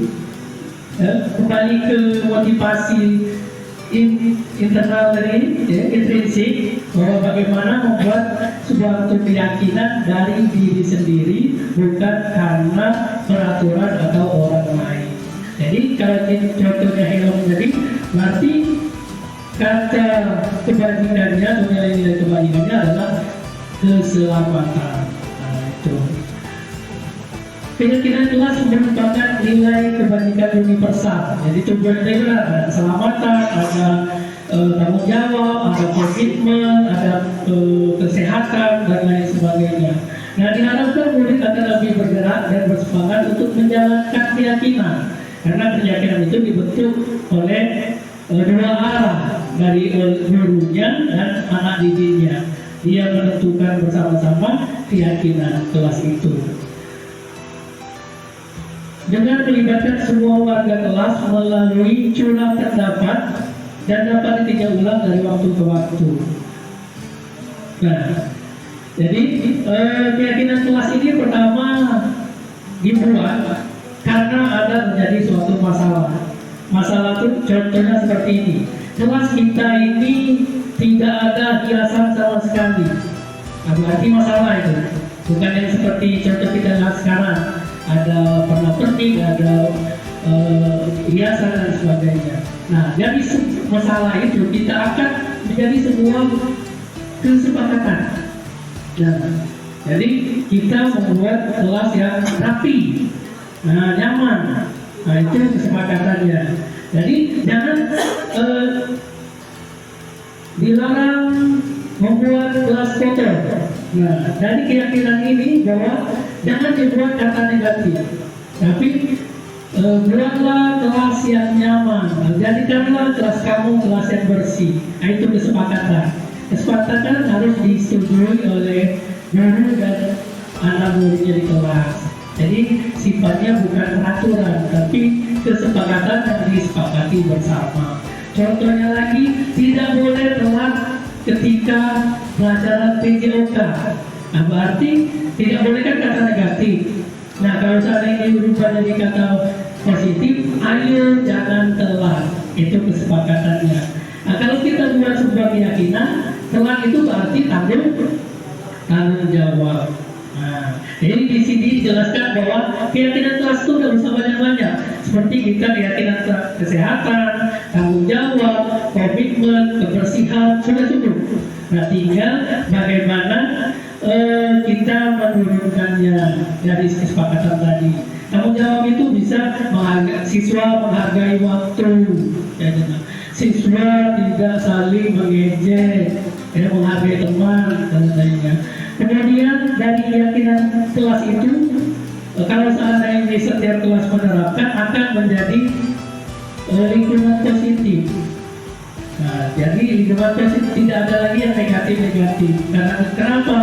Kembali ke motivasi internal dari intrinsik, bahwa bagaimana membuat sebuah keyakinan dari diri sendiri, bukan karena peraturan atau orang lain. Jadi kalau contohnya helm tadi, berarti kata kebajikannya atau nilai-nilai kebajikannya adalah keselamatan. Nah, itu. Keyakinan kelas merupakan nilai kebajikan universal. Jadi tujuan regular ada keselamatan, ada tanggung jawab, ada komitmen, ada kesehatan dan lain sebagainya. Nah, diharapkan murid akan lebih bergerak dan bersemangat untuk menjalankan keyakinan, karena keyakinan itu dibentuk oleh dua arah, dari gurunya dan anak didiknya. Dia menentukan bersama-sama keyakinan kelas itu. Dengan melibatkan semua warga kelas melalui curah pendapat dan dapat ditinjau ulang dari waktu ke waktu. Nah, jadi keyakinan kelas ini pertama dibuat karena ada terjadi suatu masalah. Masalah itu contohnya seperti ini. Kelas kita ini tidak ada hiasan sama sekali. Nah, berarti masalah itu. Bukan yang seperti contoh kita lihat sekarang. Ada pernak-pernik, ada hiasan dan sebagainya. Nah, dari masalah itu kita akan menjadi sebuah kesepakatan. Nah, jadi kita membuat kelas yang rapi, nyaman. Nah, itu kesepakatannya. Jadi jangan dilarang membuat kelas kotor. Nah, dari keyakinan ini bahwa jangan dibuat kata negatif, tapi buatlah kelas yang nyaman. Jadikanlah kelas kamu kelas yang bersih. Nah, itu kesepakatan. Kesepakatan harus disetujui oleh guru dan anak muridnya di kelas. Jadi sifatnya bukan aturan, tapi kesepakatan yang disepakati bersama. Contohnya lagi, tidak boleh telat ketika pelajaran PJOK. Nah, berarti tidak boleh kan kata negatif. Nah, kalau seandainya berubah jadi kata positif, ayo jangan telat. Itu kesepakatannya. Nah, kalau kita buat sebuah keyakinan, telat itu berarti tanggung jawab. Nah, jadi di sini dijelaskan bahwa keyakinan kelas itu nggak usah banyak-banyak. Seperti kita keyakinan kesehatan, tanggung jawab, komitmen, kebersihan, sudah cukup. Nah, tinggal bagaimana kita menurunkannya dari kesepakatan tadi. Tanggung jawab itu bisa siswa menghargai waktu, ya, siswa tidak saling mengejek, ya, menghargai teman dan lainnya. Kemudian dari keyakinan kelas itu, kalau seandainya setiap kelas menerapkan, akan menjadi lingkungan positif. Nah, jadi lingkungan positif, tidak ada lagi yang negatif-negatif. Karena kenapa?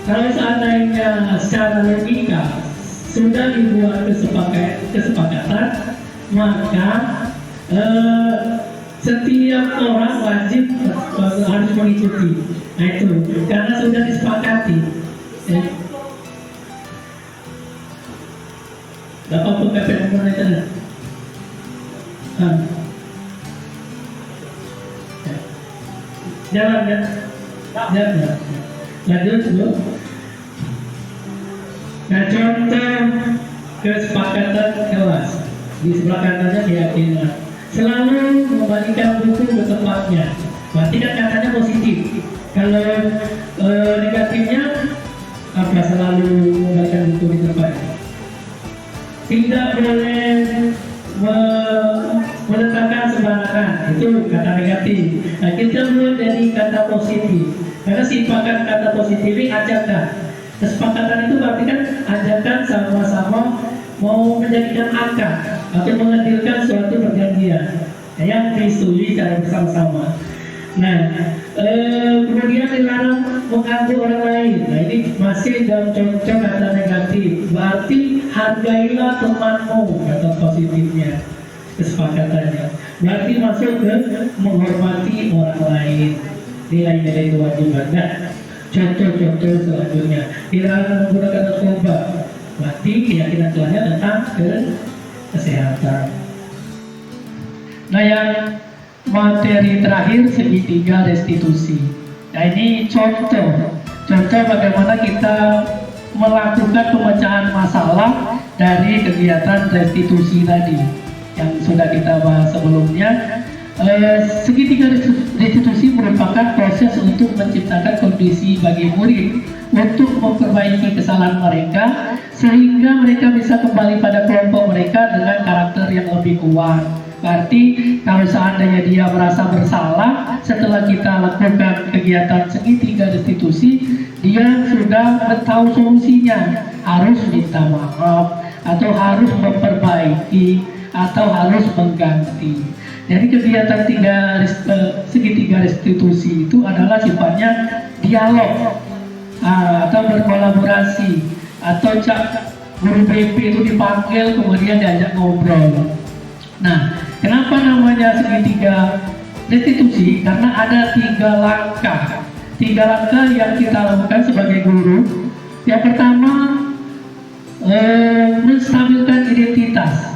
Kalau seandainya secara logika sudah dibuat kesepakatan, maka setiap orang wajib harus mengikuti. Nah, itu karena sudah disepakati. Bapak PPN itu. Jalan ya. Jalan. Lanjut dulu. Nah, contoh kesepakatan kelas di sebelah kanannya keyakinan. Selalu membalikan buku ke tempatnya. Berarti kan katanya positif. Kalau negatifnya apa? Selalu membalikan buku di tempatnya. Tidak boleh meletakkan sembarangan. Itu kata negatif. Nah, kita buat jadi kata positif. Karena sifatkan kata positif ini ajakan. Kesepakatan itu berarti kan ajakan sama-sama mau menjadikan akad atau menghadirkan suatu perjanjian yang disetujui secara bersama-sama. Nah, kemudian dilarang mengganggu orang lain. Nah, ini masih dalam contoh kata negatif. Berarti hargailah temanmu, kata positifnya, kesepakatannya. Berarti masuk ke menghormati orang lain, nilai-nilai kewajiban. Nah, contoh-contoh selanjutnya, dilarang menggunakan narkoba. Berarti keyakinan kelasnya tentang kesehatan. Nah, yang materi terakhir segitiga restitusi. Nah, ini contoh bagaimana kita melakukan pemecahan masalah dari kegiatan restitusi tadi yang sudah kita bahas sebelumnya. Segitiga restitusi merupakan proses untuk menciptakan kondisi bagi murid untuk memperbaiki kesalahan mereka sehingga mereka bisa kembali pada kelompok mereka dengan karakter yang lebih kuat. Berarti kalau seandainya dia merasa bersalah setelah kita lakukan kegiatan segitiga restitusi, dia sudah tahu solusinya, harus minta maaf atau harus memperbaiki atau harus mengganti. Jadi kegiatan segitiga restitusi itu adalah sifatnya dialog atau berkolaborasi, atau guru BP itu dipanggil kemudian diajak ngobrol. Nah, kenapa namanya segitiga restitusi? Karena ada tiga langkah yang kita lakukan sebagai guru. Yang pertama, menstabilkan identitas.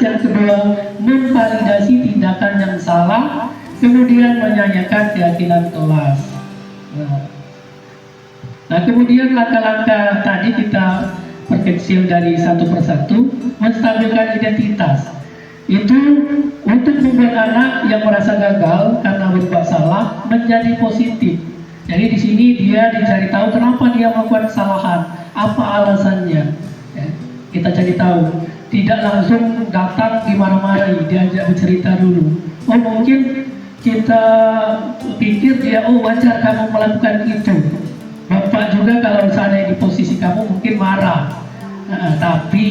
Yang kedua, memvalidasi tindakan yang salah, kemudian menyanyikan keyakinan kelas. Nah, kemudian langkah-langkah tadi kita perkecil dari satu persatu. Menstabilkan identitas itu untuk membuat anak yang merasa gagal karena berbuat salah menjadi positif. Jadi di sini dia dicari tahu kenapa dia melakukan kesalahan, apa alasannya. Ya, kita cari tahu. Tidak langsung datang dimarahi, diajak bercerita dulu. Oh, mungkin kita pikir dia, oh wajar kamu melakukan itu. Bapak juga kalau misalnya di posisi kamu mungkin marah. Tapi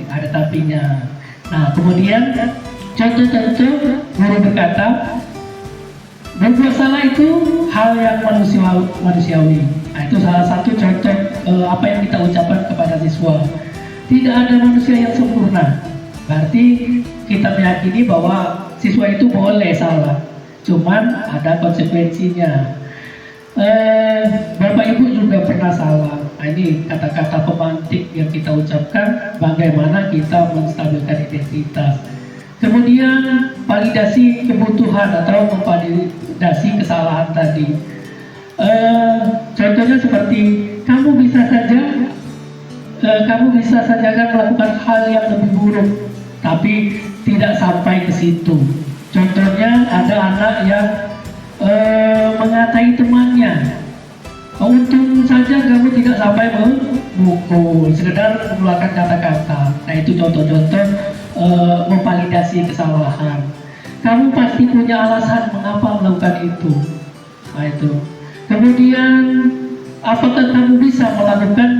ada tapinya. Nah, kemudian contoh-contoh guru berkata, berbuat salah itu hal yang manusiawi. Nah, itu salah satu contoh apa yang kita ucapkan kepada siswa. Tidak ada manusia yang sempurna. Berarti kita meyakini bahwa siswa itu boleh salah, cuman ada konsekuensinya. Bapak Ibu juga pernah salah. Nah, ini kata-kata pemantik yang kita ucapkan, bagaimana kita menstabilkan identitas. Kemudian validasi kebutuhan atau memvalidasi kesalahan tadi. Contohnya seperti kamu bisa saja kan melakukan hal yang lebih buruk, tapi tidak sampai ke situ. Contohnya ada anak yang mengatai temannya. Untung saja kamu tidak sampai memukul, sekedar mengeluarkan kata-kata. Nah, itu contoh-contoh memvalidasi kesalahan. Kamu pasti punya alasan mengapa melakukan itu. Nah, itu. Kemudian, apakah kamu bisa melakukan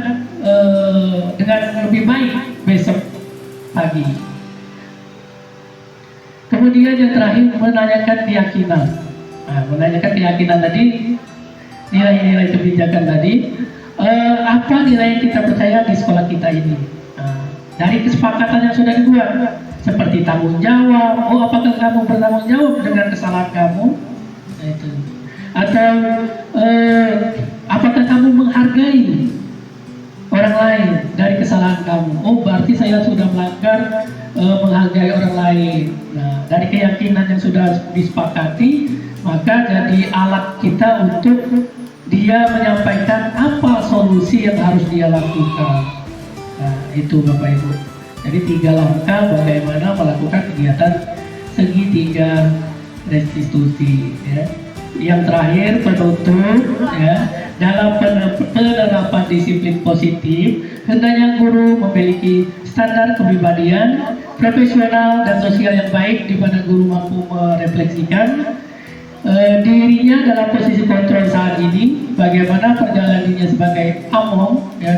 dengan lebih baik besok pagi? Kemudian yang terakhir menanyakan keyakinan. Nah, menanyakan keyakinan tadi, nilai-nilai kebijakan tadi, apa nilai yang kita percaya di sekolah kita ini? Nah, dari kesepakatan yang sudah dibuat, seperti tanggung jawab. Oh, apakah kamu bertanggung jawab dengan kesalahan kamu? Nah, itu. Atau apakah kamu menghargai orang lain dari kesalahan kamu? Oh, berarti saya sudah melanggar menghargai orang lain. Nah, dari keyakinan yang sudah disepakati, maka jadi alat kita untuk dia menyampaikan apa solusi yang harus dia lakukan. Nah, itu Bapak Ibu. Jadi 3 langkah bagaimana melakukan kegiatan segitiga restitusi. Ya. Yang terakhir penutup, ya, dalam penerapan disiplin positif, hendaknya guru memiliki standar kepribadian, profesional dan sosial yang baik, di mana guru mampu merefleksikan dirinya dalam posisi kontrol saat ini, bagaimana perjalanannya sebagai among, ya,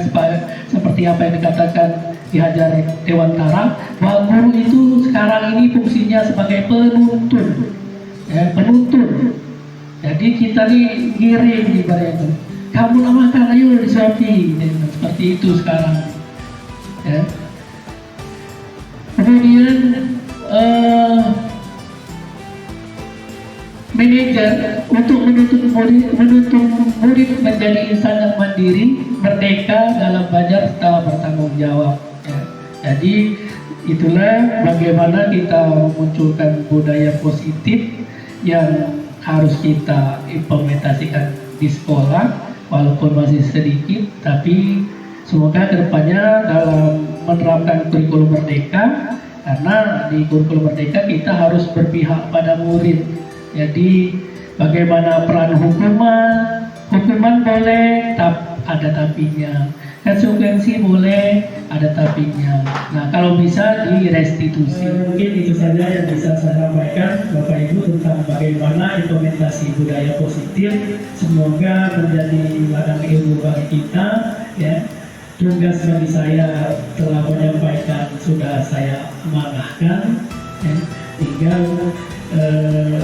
seperti apa yang dikatakan di Hajar Dewantara, bahwa guru itu sekarang ini fungsinya sebagai penuntun, ya, penuntun. Jadi kita nih ngirim ibaratnya, kamu namakan, ayo disuapi, ya, seperti itu sekarang. Ya. Kemudian manajer untuk menuntun murid menjadi insan yang mandiri, merdeka dalam belajar serta bertanggung jawab. Ya. Jadi itulah bagaimana kita memunculkan budaya positif yang harus kita implementasikan di sekolah, walaupun masih sedikit, tapi semoga kedepannya dalam menerapkan kurikulum merdeka, karena di kurikulum merdeka kita harus berpihak pada murid. Jadi bagaimana peran hukuman boleh, ada tapinya. Konsekuensi boleh, ada tapinya. Nah, kalau bisa di restitusi. Mungkin itu saja yang bisa saya sampaikan Bapak Ibu tentang bagaimana implementasi budaya positif. Semoga menjadi ladang ilmu bagi kita. Ya, tugas bagi saya telah menyampaikan, sudah saya amanahkan. Ya, tinggal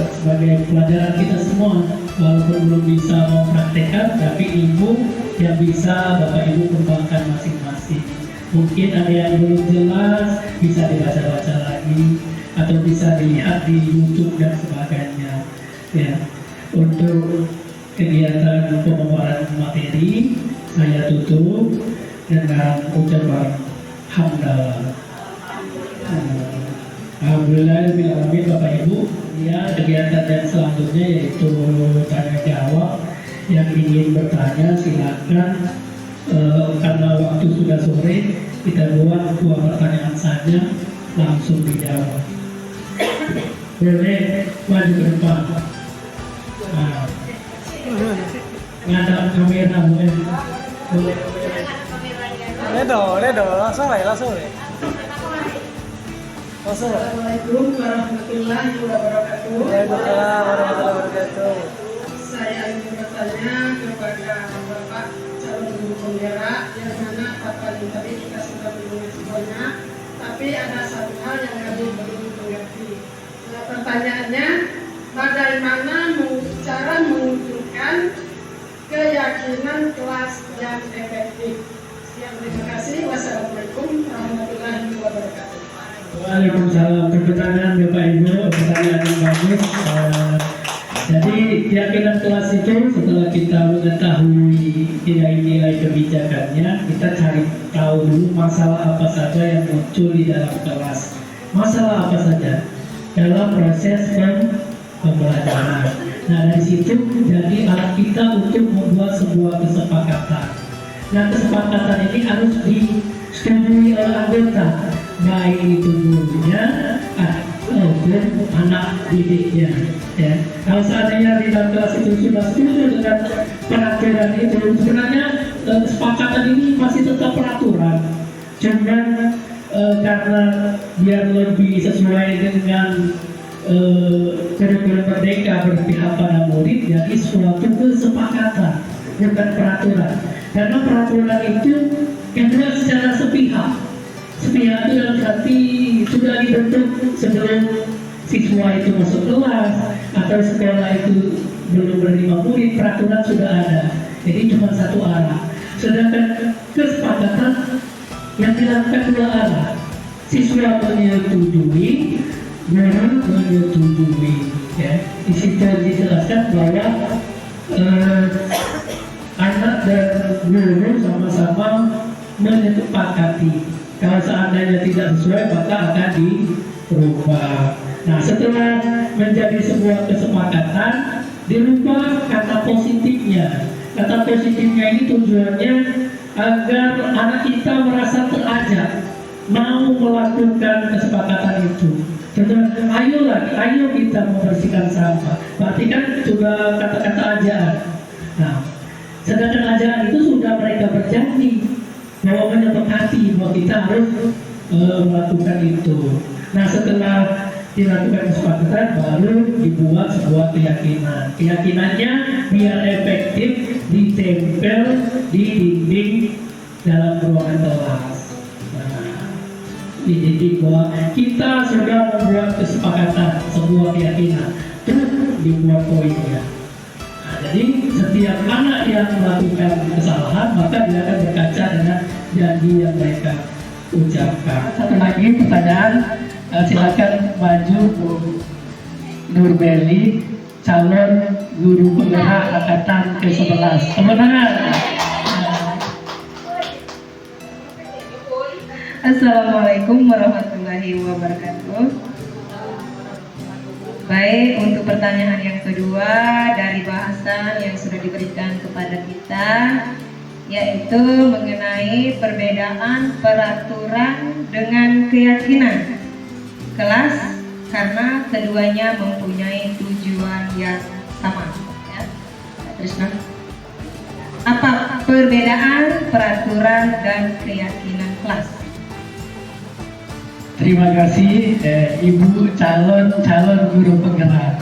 sebagai pelajaran kita semua, walaupun belum bisa mempraktekkan, tapi ilmu yang bisa Bapak Ibu kembangkan masing-masing. Mungkin ada yang belum jelas, bisa dibaca-baca lagi, atau bisa dilihat di YouTube dan sebagainya. Ya, untuk kegiatan pemaparan materi, saya tutup dengan ucapan hamdalah. Alhamdulillah Bapak Ibu. Ya, kegiatan yang selanjutnya yaitu tanya jawab. Yang ingin bertanya silakan, karena waktu sudah sore, kita buat 2 pertanyaan saja, langsung dijawab. Boleh maju ke depan. Nah, ngadap kamera boleh. Ledo, langsung ya. Assalamualaikum warahmatullahi wabarakatuh. Waalaikumsalam warahmatullahi wabarakatuh. Saya ingin bertanya kepada Bapak bendera yang mana paparan tadi kita sudah mengenai tapi ada satu hal yang kami belum mengerti. Nah, pertanyaannya, bagaimana cara menunjukkan keyakinan kelas yang efektif? Sekian, terima kasih. Wassalamualaikum warahmatullahi wabarakatuh. Waalaikumsalam. Pertanyaan Bapak Ibu, pertanyaan yang bagus. Jadi keyakinan kelas itu setelah kita mengetahui nilai-nilai kebijakannya, kita cari tahu dulu masalah apa saja yang muncul di dalam kelas. Masalah apa saja dalam proses pembelajaran. Nah, dari situ jadi alat kita untuk membuat sebuah kesepakatan. Nah, kesepakatan ini harus disetujui oleh anggota, baik itu gurunya ataupun anak didiknya. Ya, kalau seandainya di dalam kelas itu sudah setuju dengan peraturan itu, sebenarnya kesepakatan ini masih tetap peraturan. Cuman karena biar lebih sesuai dengan kurikulum merdeka berpihak pada murid, jadi suatu kesepakatan bukan peraturan. Karena peraturan itu kedua secara sepihak. Sepihak itu dalam arti sudah dibentuk sebelum siswa itu masuk kelas atau sekolah itu belum berlima murid, peraturan sudah ada. Jadi cuma satu arah. Sedangkan kesepakatan yang dilakukan dua arah. Siswa menyetujui, guru menyetujui. Ya, di situ dijelaskan bahwa anak dan guru sama-sama menyepakati. Kalau seandainya tidak sesuai maka akan dirubah. Nah, setelah menjadi sebuah kesepakatan, dirubah kata positifnya. Kata positifnya ini tujuannya agar anak kita merasa terajak, mau melakukan kesepakatan itu. Contohnya, ayo kita membersihkan sampah. Berarti kan sudah kata-kata ajaan. Nah, sedangkan ajaan itu sudah mereka berjanji bahwa menyepakati bahwa kita harus melakukan itu. Nah, setelah dilakukan kesepakatan baru dibuat sebuah keyakinan. Keyakinannya biar efektif ditempel di dinding dalam ruangan kelas. Nah, di dinding bahwa kita sudah membuat kesepakatan sebuah keyakinan, terus dibuat poinnya. Nah, jadi setiap anak yang melakukan kesalahan maka dia akan berkaca dengan janji yang mereka ucapkan. Satu lagi pertanyaan. Silakan maju Bu Nurbeli, calon guru penggerak angkatan ke-11. Kemenangan. Assalamualaikum warahmatullahi wabarakatuh. Baik, untuk pertanyaan yang kedua dari bahasan yang sudah diberikan kepada kita, yaitu mengenai perbedaan peraturan dengan keyakinan kelas karena keduanya mempunyai tujuan yang sama. Ya. Trisna, apa perbedaan peraturan dan keyakinan kelas? Terima kasih Ibu calon guru penggerak.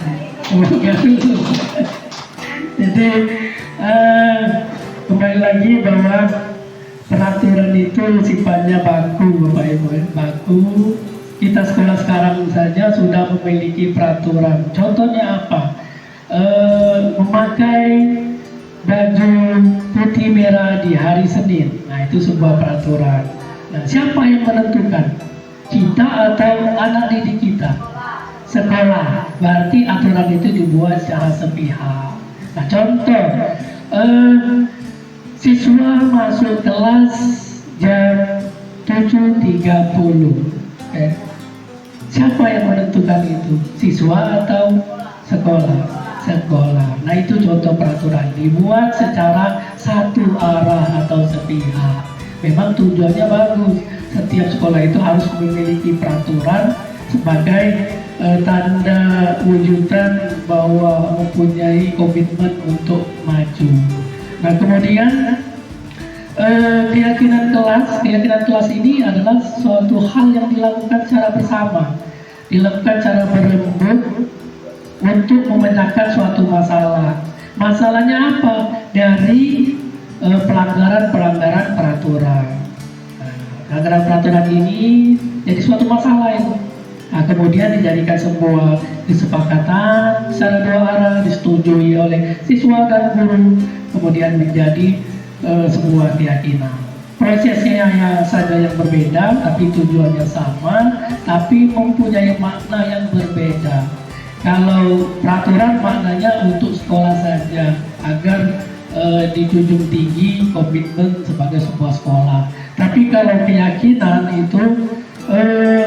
Jadi kembali lagi bahwa peraturan itu sifatnya baku, Bapak Ibu, baku. Kita sekolah sekarang saja sudah memiliki peraturan. Contohnya apa? Memakai baju putih merah di hari Senin. Nah, itu sebuah peraturan. Nah, siapa yang menentukan? Kita atau anak didik kita? Sekolah. Berarti aturan itu dibuat secara sepihak. Nah, contoh, siswa masuk kelas jam 7.30. Siapa yang menentukan itu? Siswa atau sekolah? Sekolah. Nah, itu contoh peraturan dibuat secara satu arah atau sepihak. Memang tujuannya bagus. Setiap sekolah itu harus memiliki peraturan sebagai tanda wujudan bahwa mempunyai komitmen untuk maju. Nah, kemudian keyakinan kelas ini adalah suatu hal yang dilakukan secara bersama, dilakukan secara berembuk untuk memecahkan suatu masalah. Masalahnya apa? Dari pelanggaran peraturan. Nah, pelanggaran peraturan ini jadi suatu masalah itu. Nah, kemudian dijadikan sebuah kesepakatan secara dua arah, disetujui oleh siswa dan guru, kemudian menjadi sebuah keyakinan. Prosesnya saja yang berbeda, tapi tujuannya sama, tapi mempunyai makna yang berbeda. Kalau peraturan maknanya untuk sekolah saja, agar dijunjung tinggi komitmen sebagai sebuah sekolah. Tapi kalau keyakinan itu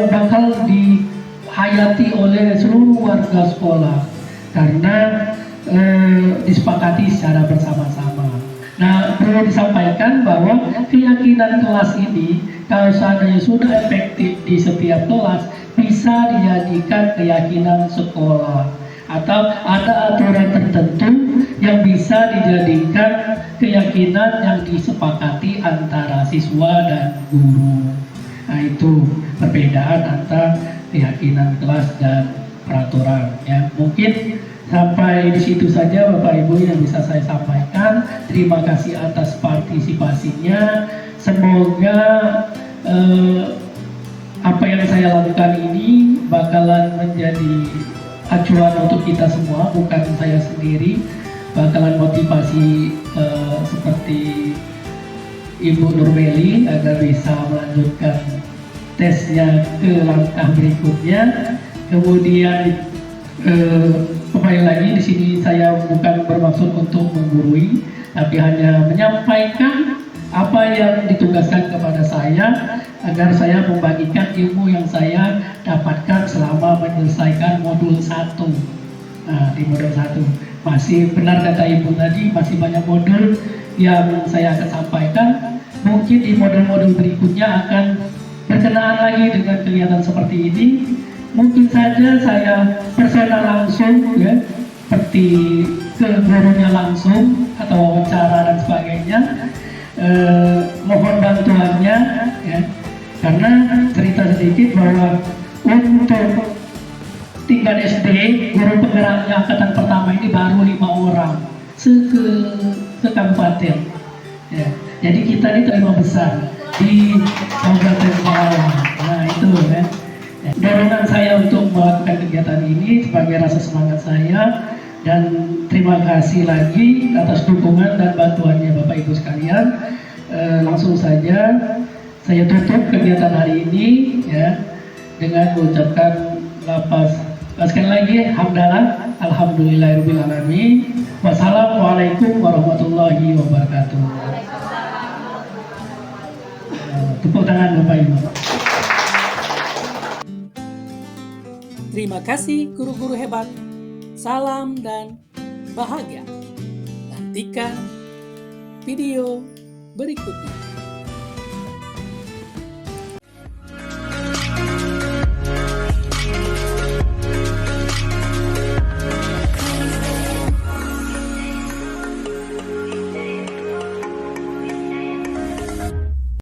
bakal dihayati oleh seluruh warga sekolah karena disepakati secara bersama-sama. Nah, perlu disampaikan bahwa keyakinan kelas ini kalau seandainya sudah efektif di setiap kelas bisa dijadikan keyakinan sekolah, atau ada aturan tertentu yang bisa dijadikan keyakinan yang disepakati antara siswa dan guru. Nah, itu perbedaan antara keyakinan kelas dan peraturan. Ya, mungkin sampai di situ saja Bapak Ibu yang bisa saya sampaikan. Terima kasih atas partisipasinya. Semoga apa yang saya lakukan ini bakalan menjadi acuan untuk kita semua, bukan saya sendiri. Bakalan motivasi seperti Ibu Nurmeli agar bisa melanjutkan tesnya ke langkah berikutnya. Kemudian kembali lagi di sini saya bukan bermaksud untuk menggurui, tapi hanya menyampaikan apa yang ditugaskan kepada saya agar saya membagikan ilmu yang saya dapatkan selama menyelesaikan modul 1. Nah, di modul 1 masih benar kata Ibu tadi, masih banyak modul yang saya akan sampaikan. Mungkin di modul-modul berikutnya akan berkenaan lagi dengan kegiatan seperti ini. Mungkin saja saya personal langsung, ya, seperti ke gurunya langsung atau wawancara dan sebagainya. Mohon bantuannya, ya, karena cerita sedikit bahwa untuk tingkat SD guru penggeraknya angkatan pertama ini baru 5 orang se-kabupaten. Ya, jadi kita ini terima besar di Kabupaten Pelalawan. Nah, itu ya. Dorongan saya untuk melakukan kegiatan ini sebagai rasa semangat saya, dan terima kasih lagi atas dukungan dan bantuannya Bapak Ibu sekalian. Langsung saja saya tutup kegiatan hari ini, ya, dengan mengucapkan sekali lagi hamdalah, alhamdulillahirabbil alamin. Wassalamualaikum warahmatullahi wabarakatuh. Tepuk tangan Bapak Ibu. Terima kasih guru-guru hebat. Salam dan bahagia. Nantikan video berikutnya.